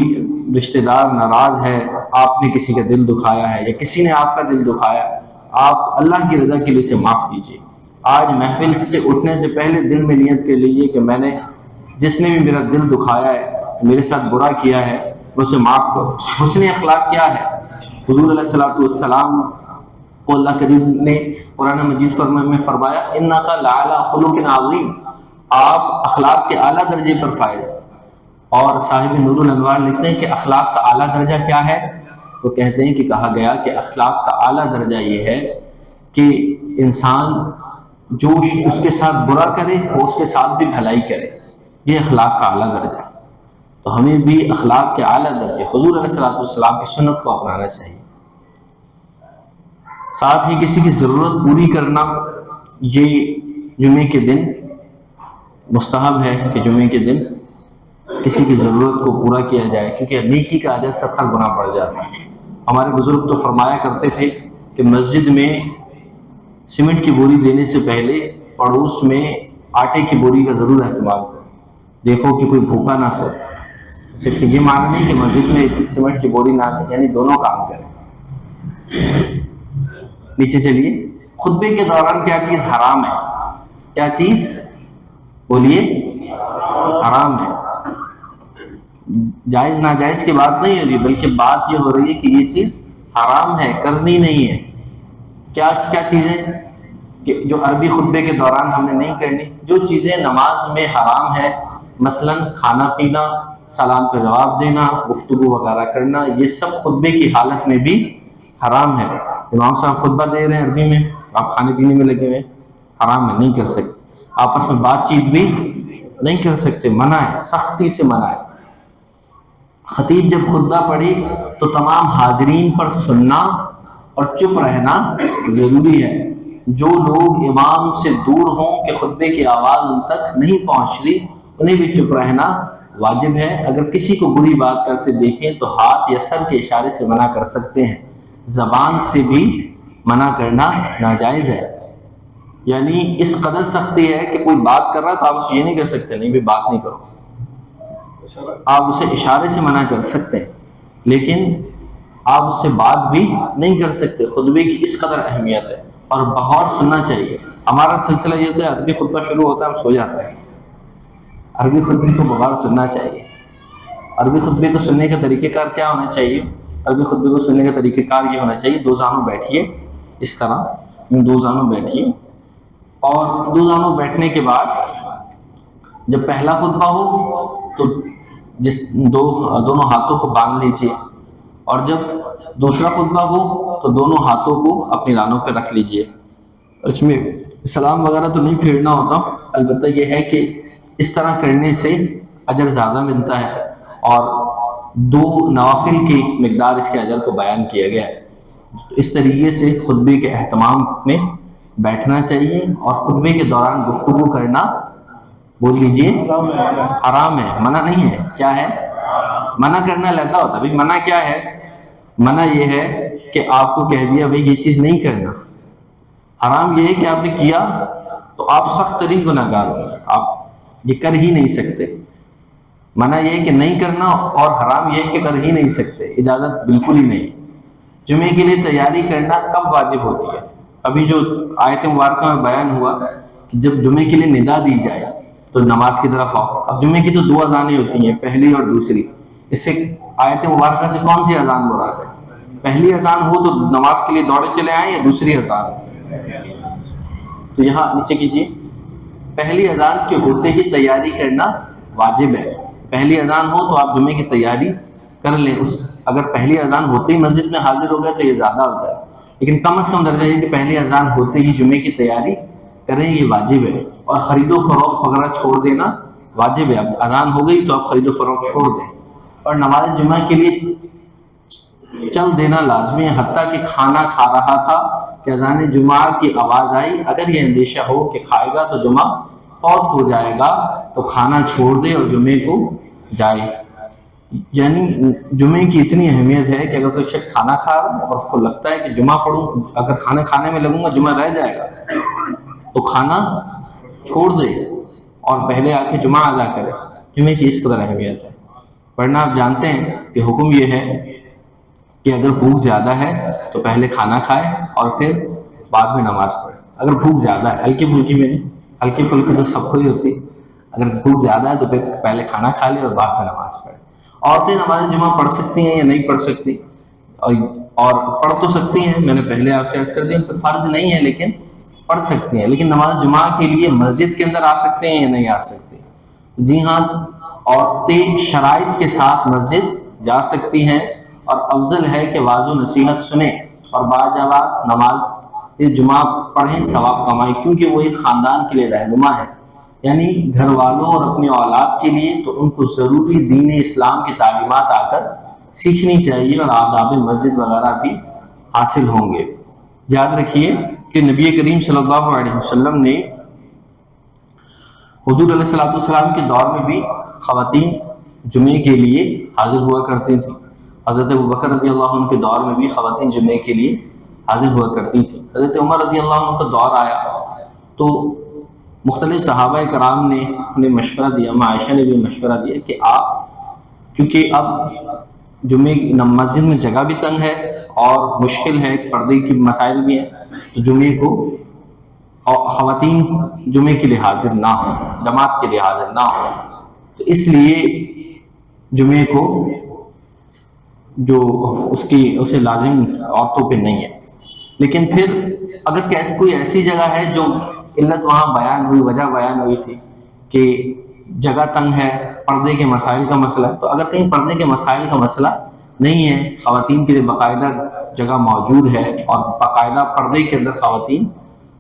رشتہ دار ناراض ہے، آپ نے کسی کا دل دکھایا ہے یا کسی نے آپ کا دل دکھایا، آپ اللہ کی رضا کے لیے اسے معاف کیجیے۔ آج محفل سے اٹھنے سے پہلے دل میں نیت کر لیجیے کہ میں نے جس نے بھی میرا دل دکھایا ہے، میرے ساتھ برا کیا ہے، وہ اسے معاف کرو۔ حسن اخلاق کیا ہے؟ حضور علیہ الصلوۃ والسلام کو اللہ کریم نے قرآن مجید میں فرمایا انک لعلی خلق عظیم، آپ اخلاق کے اعلیٰ درجے پر فائز۔ اور صاحب نور الانوار لکھتے ہیں کہ اخلاق کا اعلیٰ درجہ کیا ہے؟ وہ کہتے ہیں کہ کہا گیا کہ اخلاق کا اعلیٰ درجہ یہ ہے کہ انسان جو اس کے ساتھ برا کرے وہ اس کے ساتھ بھی بھلائی کرے، یہ اخلاق کا اعلیٰ درجہ ہے۔ تو ہمیں بھی اخلاق کے اعلیٰ درجے حضور علیہ الصلوۃ والسلام کی سنت کو اپنانا چاہیے۔ ساتھ ہی کسی کی ضرورت پوری کرنا، یہ جمعے کے دن مستحب ہے کہ جمعے کے دن کسی کی ضرورت کو پورا کیا جائے، کیونکہ نیکی کا اجر 70 گنا بڑھ جاتا ہے۔ ہمارے بزرگ تو فرمایا کرتے تھے کہ مسجد میں سیمنٹ کی بوری دینے سے پہلے پڑوس میں آٹے کی بوری کا ضرور اہتمام کرو، دیکھو کہ کوئی بھوکا نہ سو۔ صرف یہ معنی نہیں کہ مسجد میں سیمنٹ کی بوری نہ دیں، یعنی دونوں کام کریں۔ نیچے چلیے، خطبے کے دوران کیا چیز حرام ہے؟ کیا چیز بولیے؟ حرام ہے۔ جائز ناجائز کی بات نہیں ہو رہی، بلکہ بات یہ ہو رہی ہے کہ یہ چیز حرام ہے، کرنی نہیں ہے۔ کیا چیزیں کہ جو عربی خطبے کے دوران ہم نے نہیں کرنی؟ جو چیزیں نماز میں حرام ہے، مثلا کھانا پینا، سلام کا جواب دینا، گفتگو وغیرہ کرنا، یہ سب خطبے کی حالت میں بھی حرام ہے۔ امام صاحب خطبہ دے رہے ہیں عربی میں، آپ کھانے پینے میں لگے ہوئے، حرام ہے، نہیں کر سکتے۔ آپس میں بات چیت بھی نہیں کر سکتے، منع ہے، سختی سے منع ہے۔ خطیب جب خطبہ پڑھی تو تمام حاضرین پر سننا اور چپ رہنا ضروری ہے۔ جو لوگ امام سے دور ہوں کہ خطبے کی آواز ان تک نہیں پہنچ رہی، انہیں بھی چپ رہنا واجب ہے۔ اگر کسی کو بری بات کرتے دیکھیں تو ہاتھ یا سر کے اشارے سے منع کر سکتے ہیں، زبان سے بھی منع کرنا ناجائز ہے۔ یعنی اس قدر سختی ہے کہ کوئی بات کر رہا ہے تو آپ اسے یہ نہیں کر سکتے نہیں بھی بات نہیں کرو، آپ اسے اشارے سے منع کر سکتے ہیں لیکن آپ اس سے بات بھی نہیں کر سکتے۔ خطبے کی اس قدر اہمیت ہے اور بغور سننا چاہیے۔ ہمارا سلسلہ یہ ہوتا ہے عربی خطبہ شروع ہوتا ہے ہم سو جاتے ہیں، عربی خطبے کو بغور سننا چاہیے۔ عربی خطبے کو سننے کا طریقہ کار کیا ہونا چاہیے؟ عربی خطبے کو سننے کا طریقہ کار یہ ہونا چاہیے، دو زانوں بیٹھیے، اس طرح دو زانوں بیٹھیے، اور دو زانوں بیٹھنے کے بعد جب پہلا خطبہ ہو تو دونوں ہاتھوں کو باندھ لیجیے، اور جب دوسرا خطبہ ہو تو دونوں ہاتھوں کو اپنی رانوں پہ رکھ لیجیے۔ اس میں سلام وغیرہ تو نہیں پھیرنا ہوتا، البتہ یہ ہے کہ اس طرح کرنے سے اجر زیادہ ملتا ہے، اور 2 نوافل کی مقدار اس کے اجر کو بیان کیا گیا ہے۔ اس طریقے سے خطبے کے اہتمام میں بیٹھنا چاہیے، اور خطبے کے دوران گفتگو کرنا بول لیجیے حرام ہے، منع نہیں ہے۔ کیا ہے؟ منع کرنا لیتا ہوتا، بھائی منع کیا ہے؟ منع یہ ہے کہ آپ کو کہہ دیا بھائی یہ چیز نہیں کرنا، حرام یہ ہے کہ آپ نے کیا تو آپ سخت ترین گناہ گار ہوں گے، آپ یہ کر ہی نہیں سکتے۔ منع یہ ہے کہ نہیں کرنا، اور حرام یہ ہے کہ کر ہی نہیں سکتے، اجازت بالکل ہی نہیں۔ جمعے کے لیے تیاری کرنا کب واجب ہوتی ہے؟ ابھی جو آیت مبارکہ میں بیان ہوا کہ جب جمعے کے لیے ندا دی جائے تو نماز کی طرف آؤ۔ اب جمعے کی تو 2 اذانیں ہوتی ہیں، پہلی اور دوسری، اس سے آیت مبارکہ سے کون سی اذان مراد ہے؟ پہلی اذان ہو تو نماز کے لیے دوڑے چلے آئیں، یا دوسری اذان؟ تو یہاں نیچے کیجیے، پہلی اذان کے ہوتے ہی تیاری کرنا واجب ہے۔ پہلی اذان ہو تو آپ جمعے کی تیاری کر لیں۔ اگر پہلی اذان ہوتے ہی مسجد میں حاضر ہو گئے تو یہ زیادہ ہو جائے، لیکن کم از کم درجہ یہ کہ پہلی اذان ہوتے ہی جمعے کی تیاری کریں، یہ واجب ہے۔ اور خرید و فروخت وغیرہ چھوڑ دینا واجب ہے۔ اب اذان ہو گئی تو آپ خرید و فروخت چھوڑ دیں، اور نماز جمعہ کے لیے چل دینا لازمی ہے، حتیٰ کہ کھانا کھا رہا تھا کہ اذان جمعہ کی آواز آئی، اگر یہ اندیشہ ہو کہ کھائے گا تو جمعہ فوت ہو جائے گا تو کھانا چھوڑ دے اور جمعے کو جائے۔ یعنی جمعے کی اتنی اہمیت ہے کہ اگر کوئی شخص کھانا کھا رہا ہے اور اس کو لگتا ہے کہ جمعہ پڑھوں، اگر کھانا کھانے میں لگوں گا جمعہ رہ جائے گا، تو کھانا چھوڑ دے اور پہلے آ کے جمعہ ادا کرے۔ جمعے کی اس قدر اہمیت ہے، ورنہ آپ جانتے ہیں کہ حکم یہ ہے کہ اگر بھوک زیادہ ہے تو پہلے کھانا کھائے اور پھر بعد میں نماز پڑھے۔ اگر بھوک زیادہ ہے، ہلکی پھلکی میں نہیں، ہلکی پھلکی تو سب کو ہی ہوتی، اگر بھوک زیادہ ہے تو پھر پہلے کھانا کھا لے اور بعد میں نماز پڑھے۔ عورتیں نماز جمعہ پڑھ سکتی ہیں یا نہیں پڑھ سکتی؟ اور پڑھ تو سکتی ہیں، میں نے پہلے آپ سے عرض کر دیا، فرض نہیں ہے لیکن پڑھ سکتی ہیں۔ لیکن نماز جمعہ کے لیے مسجد کے اندر آ سکتے ہیں یا نہیں آ سکتے؟ جی ہاں، عورتیں شرائط کے ساتھ مسجد جا سکتی ہیں، اور افضل ہے کہ واعظ و نصیحت سنیں اور باجواب نماز جمعہ پڑھیں، ثواب کمائیں، کیونکہ وہ ایک خاندان کے لیے رہنما ہے۔ یعنی گھر والوں اور اپنی اولاد کے لیے تو ان کو ضروری دین اسلام کی تعلیمات آ کر سیکھنی چاہیے، اور آداب مسجد وغیرہ بھی حاصل ہوں گے۔ یاد رکھیے کہ نبی کریم صلی اللہ علیہ وسلم نے حضور علیہ السلام کے دور میں بھی خواتین جمعے کے لیے حاضر ہوا کرتی تھیں۔ حضرت ابوبکر رضی اللہ عنہ کے دور میں بھی خواتین جمعے کے لیے حاضر ہوا کرتی تھیں۔ حضرت عمر رضی اللہ عنہ کا دور آیا تو مختلف صحابہ کرام نے انہیں مشورہ دیا، عائشہ نے بھی مشورہ دیا کہ آپ، کیونکہ اب جمعے مسجد میں جگہ بھی تنگ ہے اور مشکل ہے، پردے کی مسائل بھی ہیں، تو جمعے کو خواتین جمعے کے لیے حاضر نہ ہوں، جماعت کے لیے حاضر نہ ہوں، تو اس لیے جمعے کو جو اسے لازم عورتوں پہ نہیں ہے۔ لیکن پھر اگر کوئی ایسی جگہ ہے جو علت وہاں بیان ہوئی، وجہ بیان ہوئی تھی کہ جگہ تنگ ہے، پردے کے مسائل کا مسئلہ ہے، تو اگر کہیں پردے کے مسائل کا مسئلہ نہیں ہے، خواتین کے لیے باقاعدہ جگہ موجود ہے اور باقاعدہ پردے کے اندر خواتین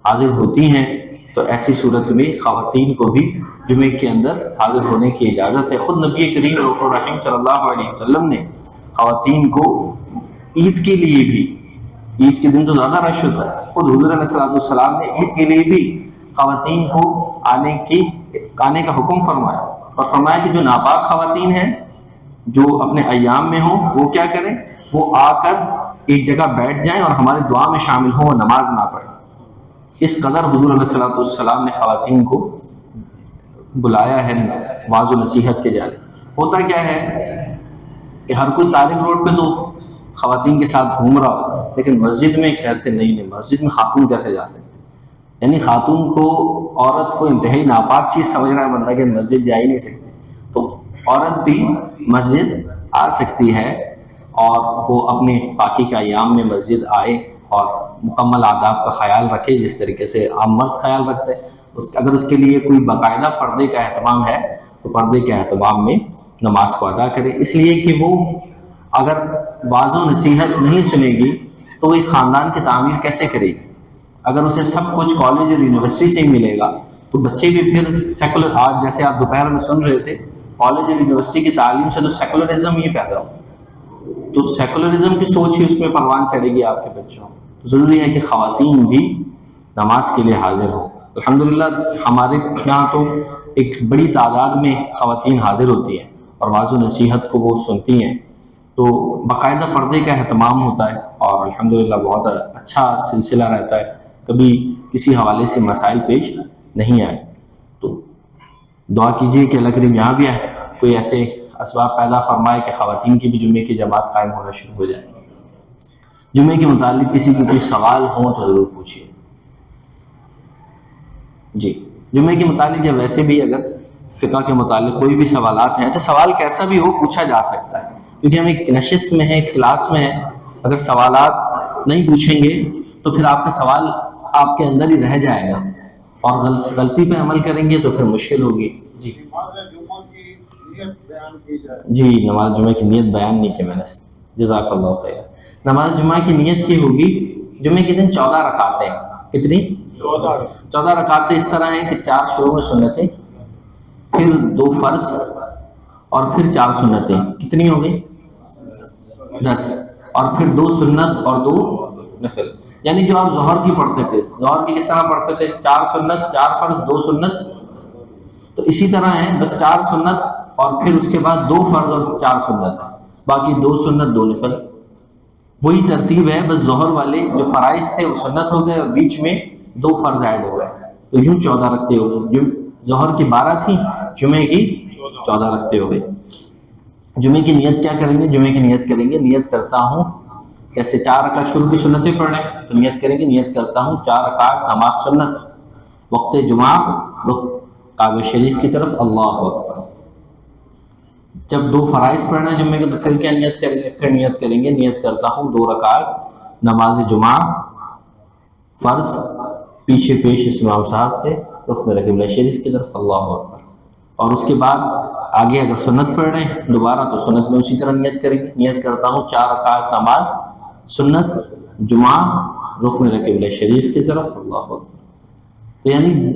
حاضر ہوتی ہیں، تو ایسی صورت میں خواتین کو بھی جمعے کے اندر حاضر ہونے کی اجازت ہے۔ خود نبی کریم رحیم صلی اللہ علیہ وسلم نے خواتین کو عید کے لیے بھی عید کے دن تو زیادہ رش ہوتا ہے. خود حضور علیہ السلام نے عید کے لیے بھی خواتین کو آنے کا حکم فرمایا، اور فرمایا کہ جو ناپاک خواتین ہیں جو اپنے ایام میں ہوں وہ کیا کریں، وہ آ کر ایک جگہ بیٹھ جائیں اور ہماری دعا میں شامل ہوں اور نماز نہ پڑھیں. اس قدر حضور علیہ السلام نے خواتین کو بلایا ہے واعظ و نصیحت کے جانب. ہوتا کیا ہے کہ ہر کوئی طارق روڈ پہ تو خواتین کے ساتھ گھوم رہا ہوتا ہے، لیکن مسجد میں کہتے نہیں مسجد میں خاتون کیسے جا سکتے، یعنی خاتون کو، عورت کو انتہائی ناپاک چیز سمجھ رہا ہے بندہ کہ مسجد جا ہی نہیں سکتی. تو عورت بھی مسجد آ سکتی ہے اور وہ اپنے پاکی کے ایام میں مسجد آئے اور مکمل آداب کا خیال رکھے جس طریقے سے عام مرد خیال رکھتے ہیں. اگر اس کے لیے کوئی باقاعدہ پردے کا اہتمام ہے تو پردے کے اہتمام میں نماز کو ادا کرے، اس لیے کہ وہ اگر واعظ و نصیحت نہیں سنے گی تو وہ ایک خاندان کی تعمیر کیسے کرے گی. اگر اسے سب کچھ کالج اور یونیورسٹی سے ہی ملے گا تو بچے بھی پھر سیکولر، آج جیسے آپ دوپہر میں سن رہے تھے، کالج اور یونیورسٹی کی تعلیم سے تو سیکولرزم ہی پیدا ہو، تو سیکولرزم کی سوچ ہی اس میں پروان چڑھے گی آپ کے بچوں. تو ضروری ہے کہ خواتین بھی نماز کے لیے حاضر ہوں. الحمدللہ ہمارے یہاں تو ایک بڑی تعداد میں خواتین حاضر ہوتی ہیں اور واعظ و نصیحت کو وہ سنتی ہیں، تو باقاعدہ پردے کا اہتمام ہوتا ہے اور الحمدللہ بہت اچھا سلسلہ رہتا ہے، کبھی کسی حوالے سے مسائل پیش نہیں آئے. تو دعا کیجیے کہ اللہ کریم یہاں بھی کوئی ایسے اسباب پیدا فرمائے کہ خواتین کی بھی جمعے کی جماعت قائم ہونا شروع ہو جائے. جمعے کے متعلق کسی کے کوئی سوال ہوں تو ضرور پوچھیے. جی، جمعے کے متعلق یا ویسے بھی اگر فقہ کے متعلق کوئی بھی سوالات ہیں، اچھا سوال کیسا بھی ہو پوچھا جا سکتا ہے، کیونکہ ہم ایک نشست میں ہیں، ایک کلاس میں ہیں. اگر سوالات نہیں پوچھیں گے تو پھر آپ کا سوال آپ کے اندر ہی رہ جائے گا اور غلطی پہ عمل کریں گے تو پھر مشکل ہوگی. جی جی، نماز جمعہ کی نیت بیان نہیں کی میں نے، جزاک اللہ خیر. نماز جمعہ کی نیت کی ہوگی، جمعے کے دن 14 رکعتیں. کتنی؟ 14 رکعتیں اس طرح ہیں کہ 4 شروع میں سنتیں، پھر 2 فرض اور پھر 4 سنتیں. کتنی ہو گئی؟ 10. اور پھر 2 سنت اور 2 نفل. یعنی جو آپ ظہر کی پڑھتے تھے، ظہر کی کس طرح پڑھتے تھے؟ 4 سنت، 4 فرض، 2 سنت. تو اسی طرح ہے، بس 4 سنت اور پھر اس کے بعد 2 فرض اور 4 سنت، باقی 2 سنت 2 نفل. وہی ترتیب ہے، بس ظہر والے جو فرائض تھے وہ سنت ہو گئے اور بیچ میں 2 فرض ایڈ ہو گئے، تو یوں 14 رکھتے ہو گئے. ظہر کی 12 تھی، جمعے کی 14 رکھتے ہو گئے. جمعے کی نیت کیا کریں گے؟ جمعے کی نیت کریں گے، نیت کرتا ہوں، جیسے 4 رکعت شروع کی سنتیں پڑھ رہے ہیں تو نیت کریں گے، نیت کرتا ہوں 4 رکعت نماز سنت، وقت جمعہ رخ کعبہ شریف کی طرف، اللہ اکبر. جب 2 فرائض پڑھنا ہے جمعے کے تو پھر کیا نیت کریں گے؟ پھر نیت کریں گے، نیت کرتا ہوں 2 رکعت نماز جمعہ فرض، پیچھے پیش امام صاحب کے، رخ میں قبلہ شریف کی طرف، اللہ اکبر. اور اس کے بعد آگے اگر سنت پڑھ رہے ہیں دوبارہ تو سنت میں اسی طرح نیت کریں گے، نیت کرتا ہوں 4 رکعت نماز سنت جمعہ، رخ میں قبلہ شریف کی طرف، اللہ اکبر. تو یعنی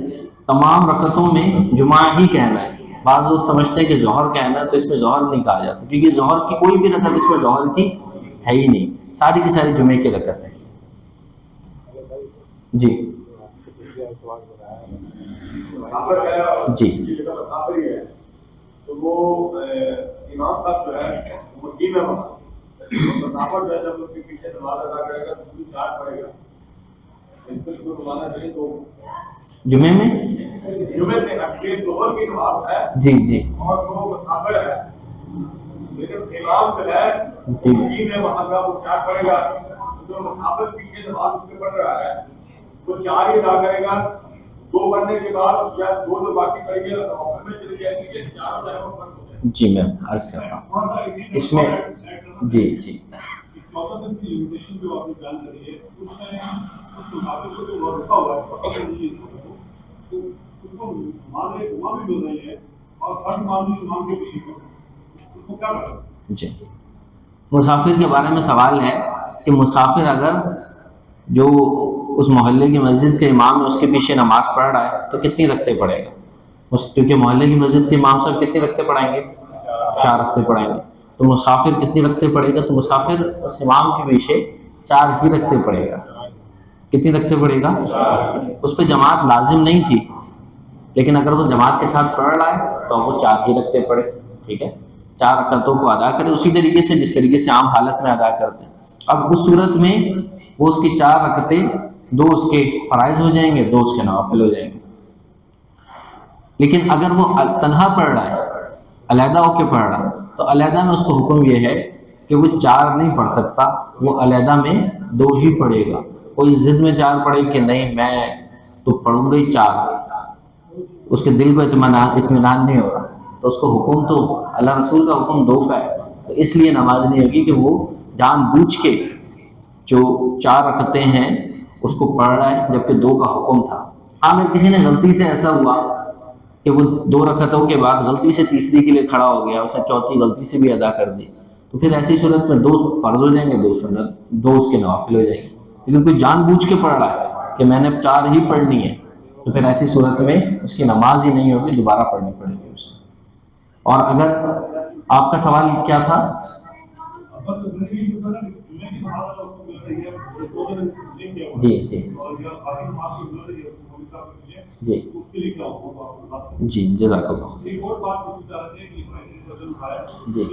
تمام رکعتوں میں جمعہ ہی کہنا ہے. بعض لوگ سمجھتے ہیں کہ ظہر کہنا ہے تو اس میں ظہر نہیں کہا جاتا، کیونکہ ظہر کی کوئی بھی رکعت اس میں ظہر کی ہے ہی نہیں، ساری کی ساری جمعے کی رکعت ہے. جی جی تو وہ امام صاحب جو ہے مقیم ہے وہاں، مسافر جو ہے جب اس کے پیچھے نماز ادا کرے گا تو 4 پڑھے گا. اس کو بتانا چاہیے تو جمعے میں سے اگلے ظہر کی نماز ہے جی جی، اور وہ مسافر ہے، لیکن امام جو ہے مقیم ہے وہاں کا، وہ 4 پڑھے گا. جو مسافر پیچھے نماز اس کے پڑھ رہا ہے وہ 4 ہی ادا کرے گا. 2 پڑھنے کے بعد یا 2 جو باقی پڑ گئے آفر میں چلی جائے گی، یہ 4 ہو جائے گا فرق ہو جائے گا. جی میں عرض کرتا ہوں اس میں. جی جی 14 دن کی لمیٹیشن جو آپ نے بیان کری ہے، اس میں اس مسافر کو جو رکھا ہوا ہے تو اس کو مان لے امام بھی مل رہی ہے اور فرض مان لی امام کے پیچھے اس کو کیا کرنا؟ جی مسافر کے بارے میں سوال ہے کہ مسافر اگر جو اس محلے کی مسجد کے امام ہے اس کے پیچھے نماز پڑھ رہا ہے تو کتنی رکعتیں پڑھے گا؟ کیونکہ محلے کی مسجد کے امام صاحب کتنی رکعتیں پڑھائیں گے؟ 4 رکعتیں پڑھائیں گے. تو مسافر کتنی رکعتیں پڑھے گا؟ تو مسافر اس امام کے پیچھے 4 ہی رکھتے پڑے گا. کتنی رکھتے پڑے گا؟ اس پہ جماعت لازم نہیں تھی، لیکن اگر وہ جماعت کے ساتھ پڑھ رہا ہے تو وہ 4 ہی رکھتے پڑے. ٹھیک ہے، 4 رکعتوں کو ادا کرے اسی طریقے سے جس طریقے سے عام حالت میں ادا کرتے ہیں. اب اس صورت میں وہ اس کی 4 رکعتیں 2 اس کے فرائض ہو جائیں گے، 2 اس کے نوافل ہو جائیں گے. لیکن اگر وہ تنہا پڑھ رہا ہے، علیحدہ ہو کے پڑھ رہا ہے، تو علیحدہ میں اس کو حکم یہ ہے کہ وہ 4 نہیں پڑھ سکتا، وہ علیحدہ میں 2 ہی پڑھے گا. کوئی ضد میں 4 پڑھے کہ نہیں میں تو پڑھوں گا ہی 4، اس کے دل کو اطمینان نہیں ہو رہا، تو اس کو حکم تو اللہ رسول کا حکم 2 کا ہے، تو اس لیے نماز نہیں ہوگی کہ وہ جان بوجھ کے جو 4 رکعتیں ہیں اس کو پڑھ رہا ہے جبکہ 2 کا حکم تھا. اگر کسی نے غلطی سے ایسا ہوا کہ وہ 2 رکعتوں کے بعد غلطی سے تیسری کے لیے کھڑا ہو گیا، اسے چوتھی غلطی سے بھی ادا کر دی، تو پھر ایسی صورت میں 2 فرض ہو جائیں گے، 2 سنت، 2 اس کے نوافل ہو جائیں گے. لیکن کوئی جان بوجھ کے پڑھ رہا ہے کہ میں نے 4 ہی پڑھنی ہے، تو پھر ایسی صورت میں اس کی نماز ہی نہیں ہوگی، دوبارہ پڑھنی پڑے گی اسے. اور اگر آپ کا سوال کیا تھا؟ جی جی جی جی جزاک اللہ. جی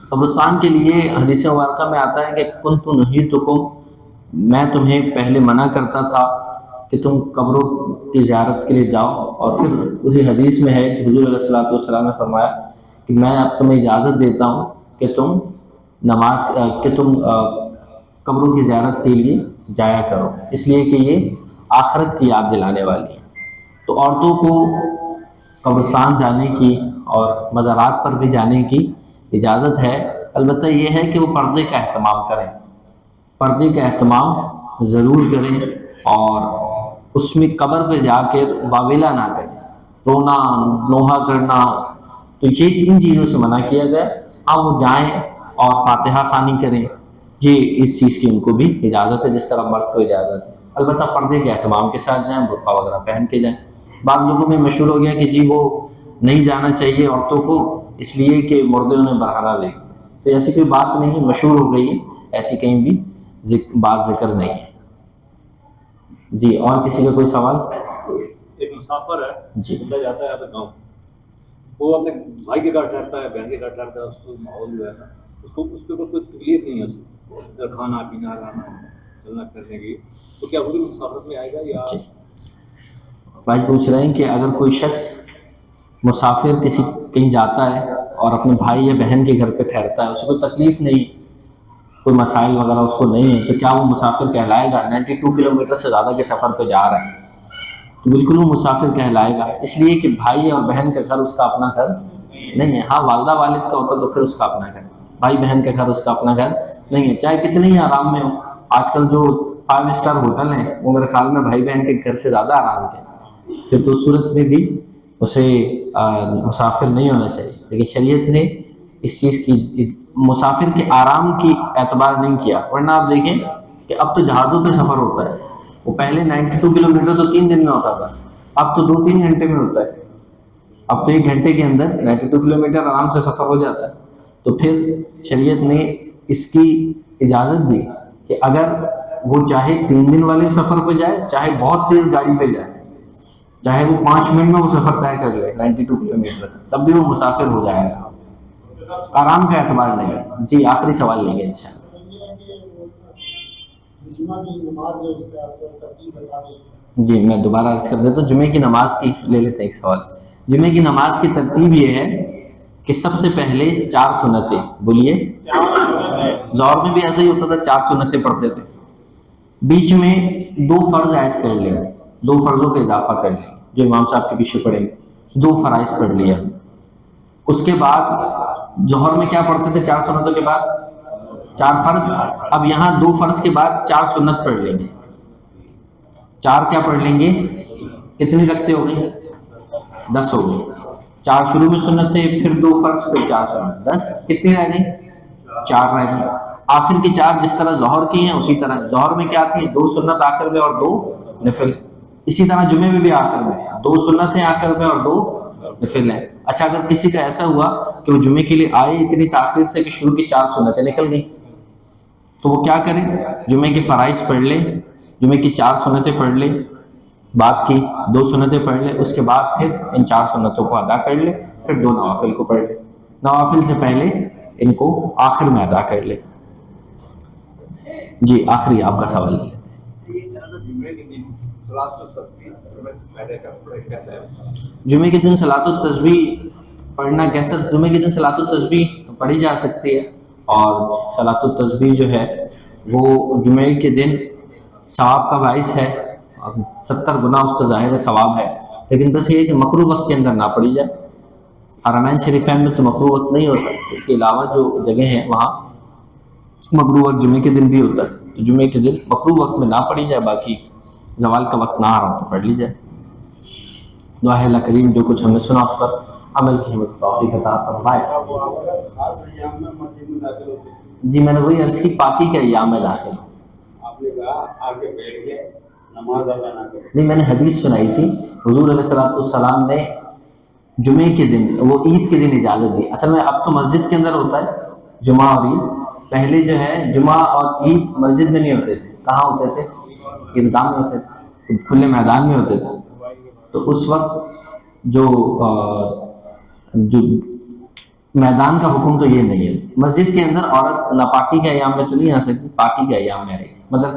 قبرستان کے لیے حدیث مبارکہ میں آتا ہے کہ کنت نہیتکم، میں تمہیں پہلے منع کرتا تھا کہ تم قبروں کی زیارت کے لیے جاؤ. اور پھر اسی حدیث میں ہے کہ حضور علیہ الصلوۃ والسلام نے فرمایا کہ میں اب تمہیں اجازت دیتا ہوں کہ تم قبروں کی زیارت کے لیے جایا کرو، اس لیے کہ یہ آخرت کی یاد دلانے والی ہے. تو عورتوں کو قبرستان جانے کی اور مزارات پر بھی جانے کی اجازت ہے، البتہ یہ ہے کہ وہ پردے کا اہتمام کریں، پردے کا اہتمام ضرور کریں، اور اس میں قبر پہ جا کے واویلا نہ کریں، رونا نوحہ کرنا، تو یہ ان چیزوں سے منع کیا گیا. اب وہ جائیں اور فاتحہ خوانی کریں، یہ اس چیز کی ان کو بھی اجازت ہے جس طرح مرد کو اجازت ہے، البتہ پردے کے اہتمام کے ساتھ جائیں، برقع وغیرہ پہن کے جائیں. بعض لوگوں میں مشہور ہو گیا کہ جی وہ نہیں جانا چاہیے عورتوں کو اس لیے کہ مردے انہیں برہنہ لے، تو ایسی کوئی بات نہیں، مشہور ہو گئی ہے، ایسی کہیں بھی بات ذکر نہیں ہے. جی اور کسی کا کوئی سوال؟ ایک مسافر ہے، جی جاتا ہے اپنے گاؤں، وہ اپنے بھائی کے گھر ٹھہرتا ہے، بہن کے گھر ٹھہرتا ہے، اس کو ماحول جو ہے نا اس پہ کوئی تکلیف نہیں ہے، اس کو کھانا پینا رہنا چلنا کرنے کی، تو کیا وہ بھی مسافرت میں آئے گا یا؟ جی بھائی پوچھ رہے ہیں کہ اگر کوئی شخص مسافر کہیں جاتا ہے اور اپنے بھائی یا بہن کے گھر پہ ٹھہرتا ہے، اس کو تکلیف نہیں، کوئی مسائل وغیرہ اس کو نہیں ہے، تو کیا وہ مسافر کہلائے گا؟ 92 کلومیٹر سے زیادہ کے سفر پہ جا رہا ہے تو بالکل وہ مسافر کہلائے گا، اس لیے کہ بھائی اور بہن کا گھر اس کا اپنا گھر نہیں ہے. ہاں والدہ والد کا ہوتا تو پھر اس کا اپنا گھر، بھائی بہن کا گھر اس کا اپنا گھر نہیں ہے، چاہے کتنے ہی آرام میں ہو. آج کل جو 5 اسٹار ہوٹل ہیں وہ میرے خیال میں بھائی بہن کے گھر سے زیادہ آرام کے، پھر تو صورت میں بھی اسے مسافر نہیں ہونا چاہیے. لیکن شریعت نے اس چیز کی مسافر کے آرام کی اعتبار نہیں کیا، ورنہ آپ دیکھیں کہ اب تو جہازوں پہ سفر ہوتا ہے، وہ پہلے 92 کلومیٹر تو 3 دن میں ہوتا تھا، اب تو 2-3 گھنٹے میں ہوتا ہے، اب تو 1 گھنٹے کے اندر 92 کلومیٹر آرام سے سفر ہو جاتا ہے. تو پھر شریعت نے اس کی اجازت دی کہ اگر وہ چاہے 3 دن والے سفر پہ جائے، چاہے بہت تیز گاڑی پہ جائے، چاہے وہ 5 منٹ میں وہ سفر طے کر لے 92 کلومیٹر، تب بھی وہ مسافر ہو جائے گا، آرام کا اعتبار نہیں ہے. جی آخری سوال لیں گے انشاءاللہ. جی میں دوبارہ عرض کر دیتا ہوں، جمعے کی نماز کی لے لیتے ہیں ایک سوال. جمعے کی نماز کی ترتیب یہ ہے کہ سب سے پہلے 4 سنتیں، بولیے. ظہر میں بھی ایسا ہی ہوتا تھا، 4 سنتیں پڑھتے تھے، بیچ میں 2 فرض ایڈ کر لیں، 2 فرضوں کا اضافہ کر لیں جو امام صاحب کے پیچھے پڑھیں گے، 2 فرائض پڑھ لیا. اس کے بعد ظہر میں کیا پڑھتے تھے؟ 4 سنتوں کے بعد 4 فرض. اب یہاں 2 فرض کے بعد 4 سنت پڑھ لیں گے. 4 کیا پڑھ لیں گے؟ کتنی رکھتے ہو گئی؟ 10 ہو گئی. 4 شروع میں سنت تھے، پھر 2 فرض، پھر 4 سنت، 10. کتنی رہ گئی؟ 4 رہ گئی. آخر کی 4 جس طرح ظہر کی ہیں اسی طرح ظہر میں کیا تھی؟ 2 سنت آخر میں اور 2 نفل. اسی طرح جمعے میں بھی آخر میں 2 سنت ہیں آخر میں اور 2 نفل ہیں. اچھا اگر کسی کا ایسا ہوا کہ وہ جمعے کے لیے آئے اتنی تاخیر سے کہ شروع کی 4 سنتیں نکل گئیں، تو وہ کیا کرے؟ جمعے کے فرائض پڑھ لے، جمعے کی 4 سنتیں پڑھ لے، بعد کی 2 سنتیں پڑھ لے، اس کے بعد پھر ان 4 سنتوں کو ادا کر لے، پھر 2 نوافل کو پڑھ لے. نوافل سے پہلے ان کو آخر میں ادا کر لے. جی آخری آپ کا سوال ہے. جمعے کے دن صلاۃ التسبیح پڑھنا کیسا؟ جمعے کے دن صلاۃ التسبیح پڑھی جا سکتی ہے، اور صلاۃ التسبیح جو ہے وہ جمعے کے دن ثواب کا باعث ہے، 70 گنا اس کا ظاہر ثواب ہے، لیکن بس یہ ہے کہ مکروہ وقت کے اندر نہ پڑھی جائے. حرمین شریفین میں تو مکروہ وقت نہیں ہوتا، اس کے علاوہ جو جگہ ہیں وہاں مکروہ وقت جمعے کے دن بھی ہوتا ہے. تو جمعے کے دن مکروہ وقت میں نہ پڑھی جائے، باقی زوال کا وقت نہ آ رہا ہو تو پڑھ لی جائے. دعا ہے اللہ کریم جو کچھ ہم نے سنا اس پر عمل کی ہمت توفیق عطا فرمائے. جی میں نے وہی عرض کی، پاکی کے ایام میں داخل ہوں. نہیں، میں نے حدیث سنائی تھی حضور علیہ السلام نے جمعے کے دن، وہ عید کے دن اجازت دی. اصل میں اب تو مسجد کے اندر ہوتا ہے جمعہ اور عید، پہلے جو ہے جمعہ اور عید مسجد میں نہیں ہوتے تھے. کہاں ہوتے تھے؟ عیدگاہ میں ہوتے تھے، کھلے میدان میں ہوتے تھے. تو اس وقت جو میدان کا حکم تو یہ نہیں ہے. مسجد کے اندر عورت ناپاکی کے ایام میں تو نہیں آ سکتی، پاکی کے ایام میں آئے گی. مطلب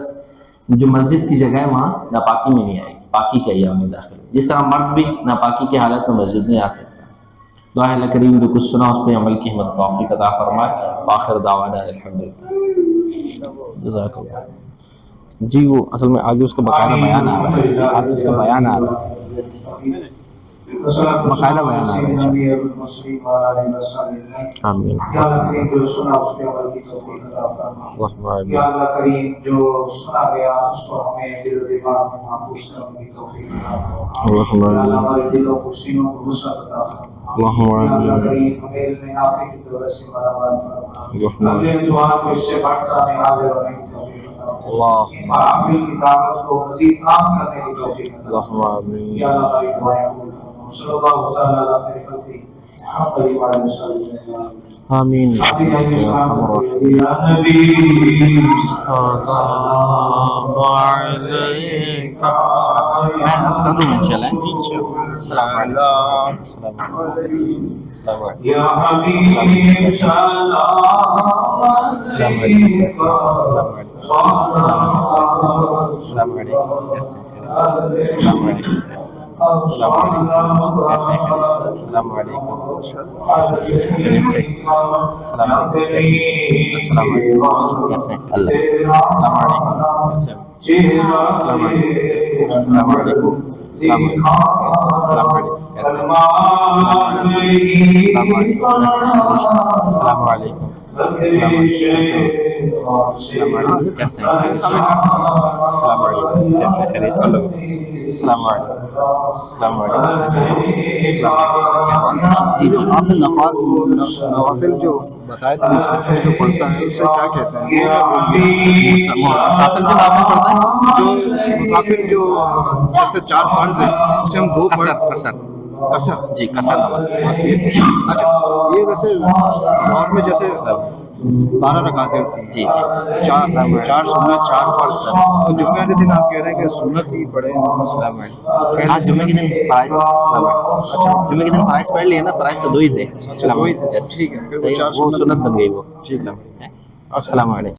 جو مسجد کی جگہ ہے وہاں ناپاکی میں نہیں آئے گی، پاکی کے ایام میں داخل ہے. جس طرح مرد بھی ناپاکی کی حالت میں مسجد میں آ سکتا ہے. دعا ہے اللہ کریم جو کچھ سنا اس پہ عمل کی ہمت توفیق عطا فرمائے. آخر دعوانا الحمدللہ. جزاک اللہ. جی وہ اصل میں آگے اس کا باقاعدہ بیان آ رہا ہے، آگے اس کا بیان آ رہا ہے، باقاعدہ بیان آ رہا ہے. آمین. یا اللہ کریم جو سنا گیا اس کو ہمیں دل و دماغ میں محفوظ کرنے کی توفیق عطا فرما. یا اللہ ہمارے دلوں کو سینوں کو وسعت عطا فرما. یا اللہ کریم ہمیں علم نافع کی دولت سے برابر فرما. اپنے زبان کو اس سے بڑھ کر ہمیں حاضر ہونے کی توفیق محافل کی دعوت کو مزید عام کرنے کی توفیق عطا فرما. یا اللہ ہماری دعائیں قبول فرما. صلی اللہ تعالی علیہ وسلم. آمین. میں عرض کر دوں انشاءاللہ. السلام علیکم. السلام علیکم. یا حبیب سلام. السلام علیکم. السلام علیکم. السلام علیکم. السلام علیکم. السلام علیکم. کیسے ہیں؟ السلام علیکم. السلام علیکم. السلام علیکم. کیسے ہیں؟ السلام علیکم. کیسے ہیں؟ السلام علیکم. السلام علیکم. السلام علیکم. السلام علیکم. کیسے ہیں؟ السلام علیکم. السلام علیکم. کیسے ہیں؟ السلام علیکم. کیسے خیریت سے لوگ؟ السلام علیکم. السلام علیکم. جی جو آپ نے نوافل جو بتایا تھا، مسافر جو پڑھتا ہے اسے کیا کہتے ہیں؟ مسافر جو نوافل پڑھتا ہے، جو مسافر جو جیسے 4 فرض ہیں اسے ہم 2 قصر جی قصر نماز. اچھا یہ ویسے ظہر میں جیسے 12 رکعتیں ہوتی ہیں، جی 4 سنت 4 فرض، اور جمعے والے دن آپ کہہ رہے ہیں کہ سنت ہی پڑھیں. السلام علیکم. آج جمعے کے دن فرائض. اچھا جمعے کے دن فرائض پڑھ لیے نا، فرائض تو 2 ہی تھے. ٹھیک ہے، وہ سنت بن گئی وہ. السلام علیکم.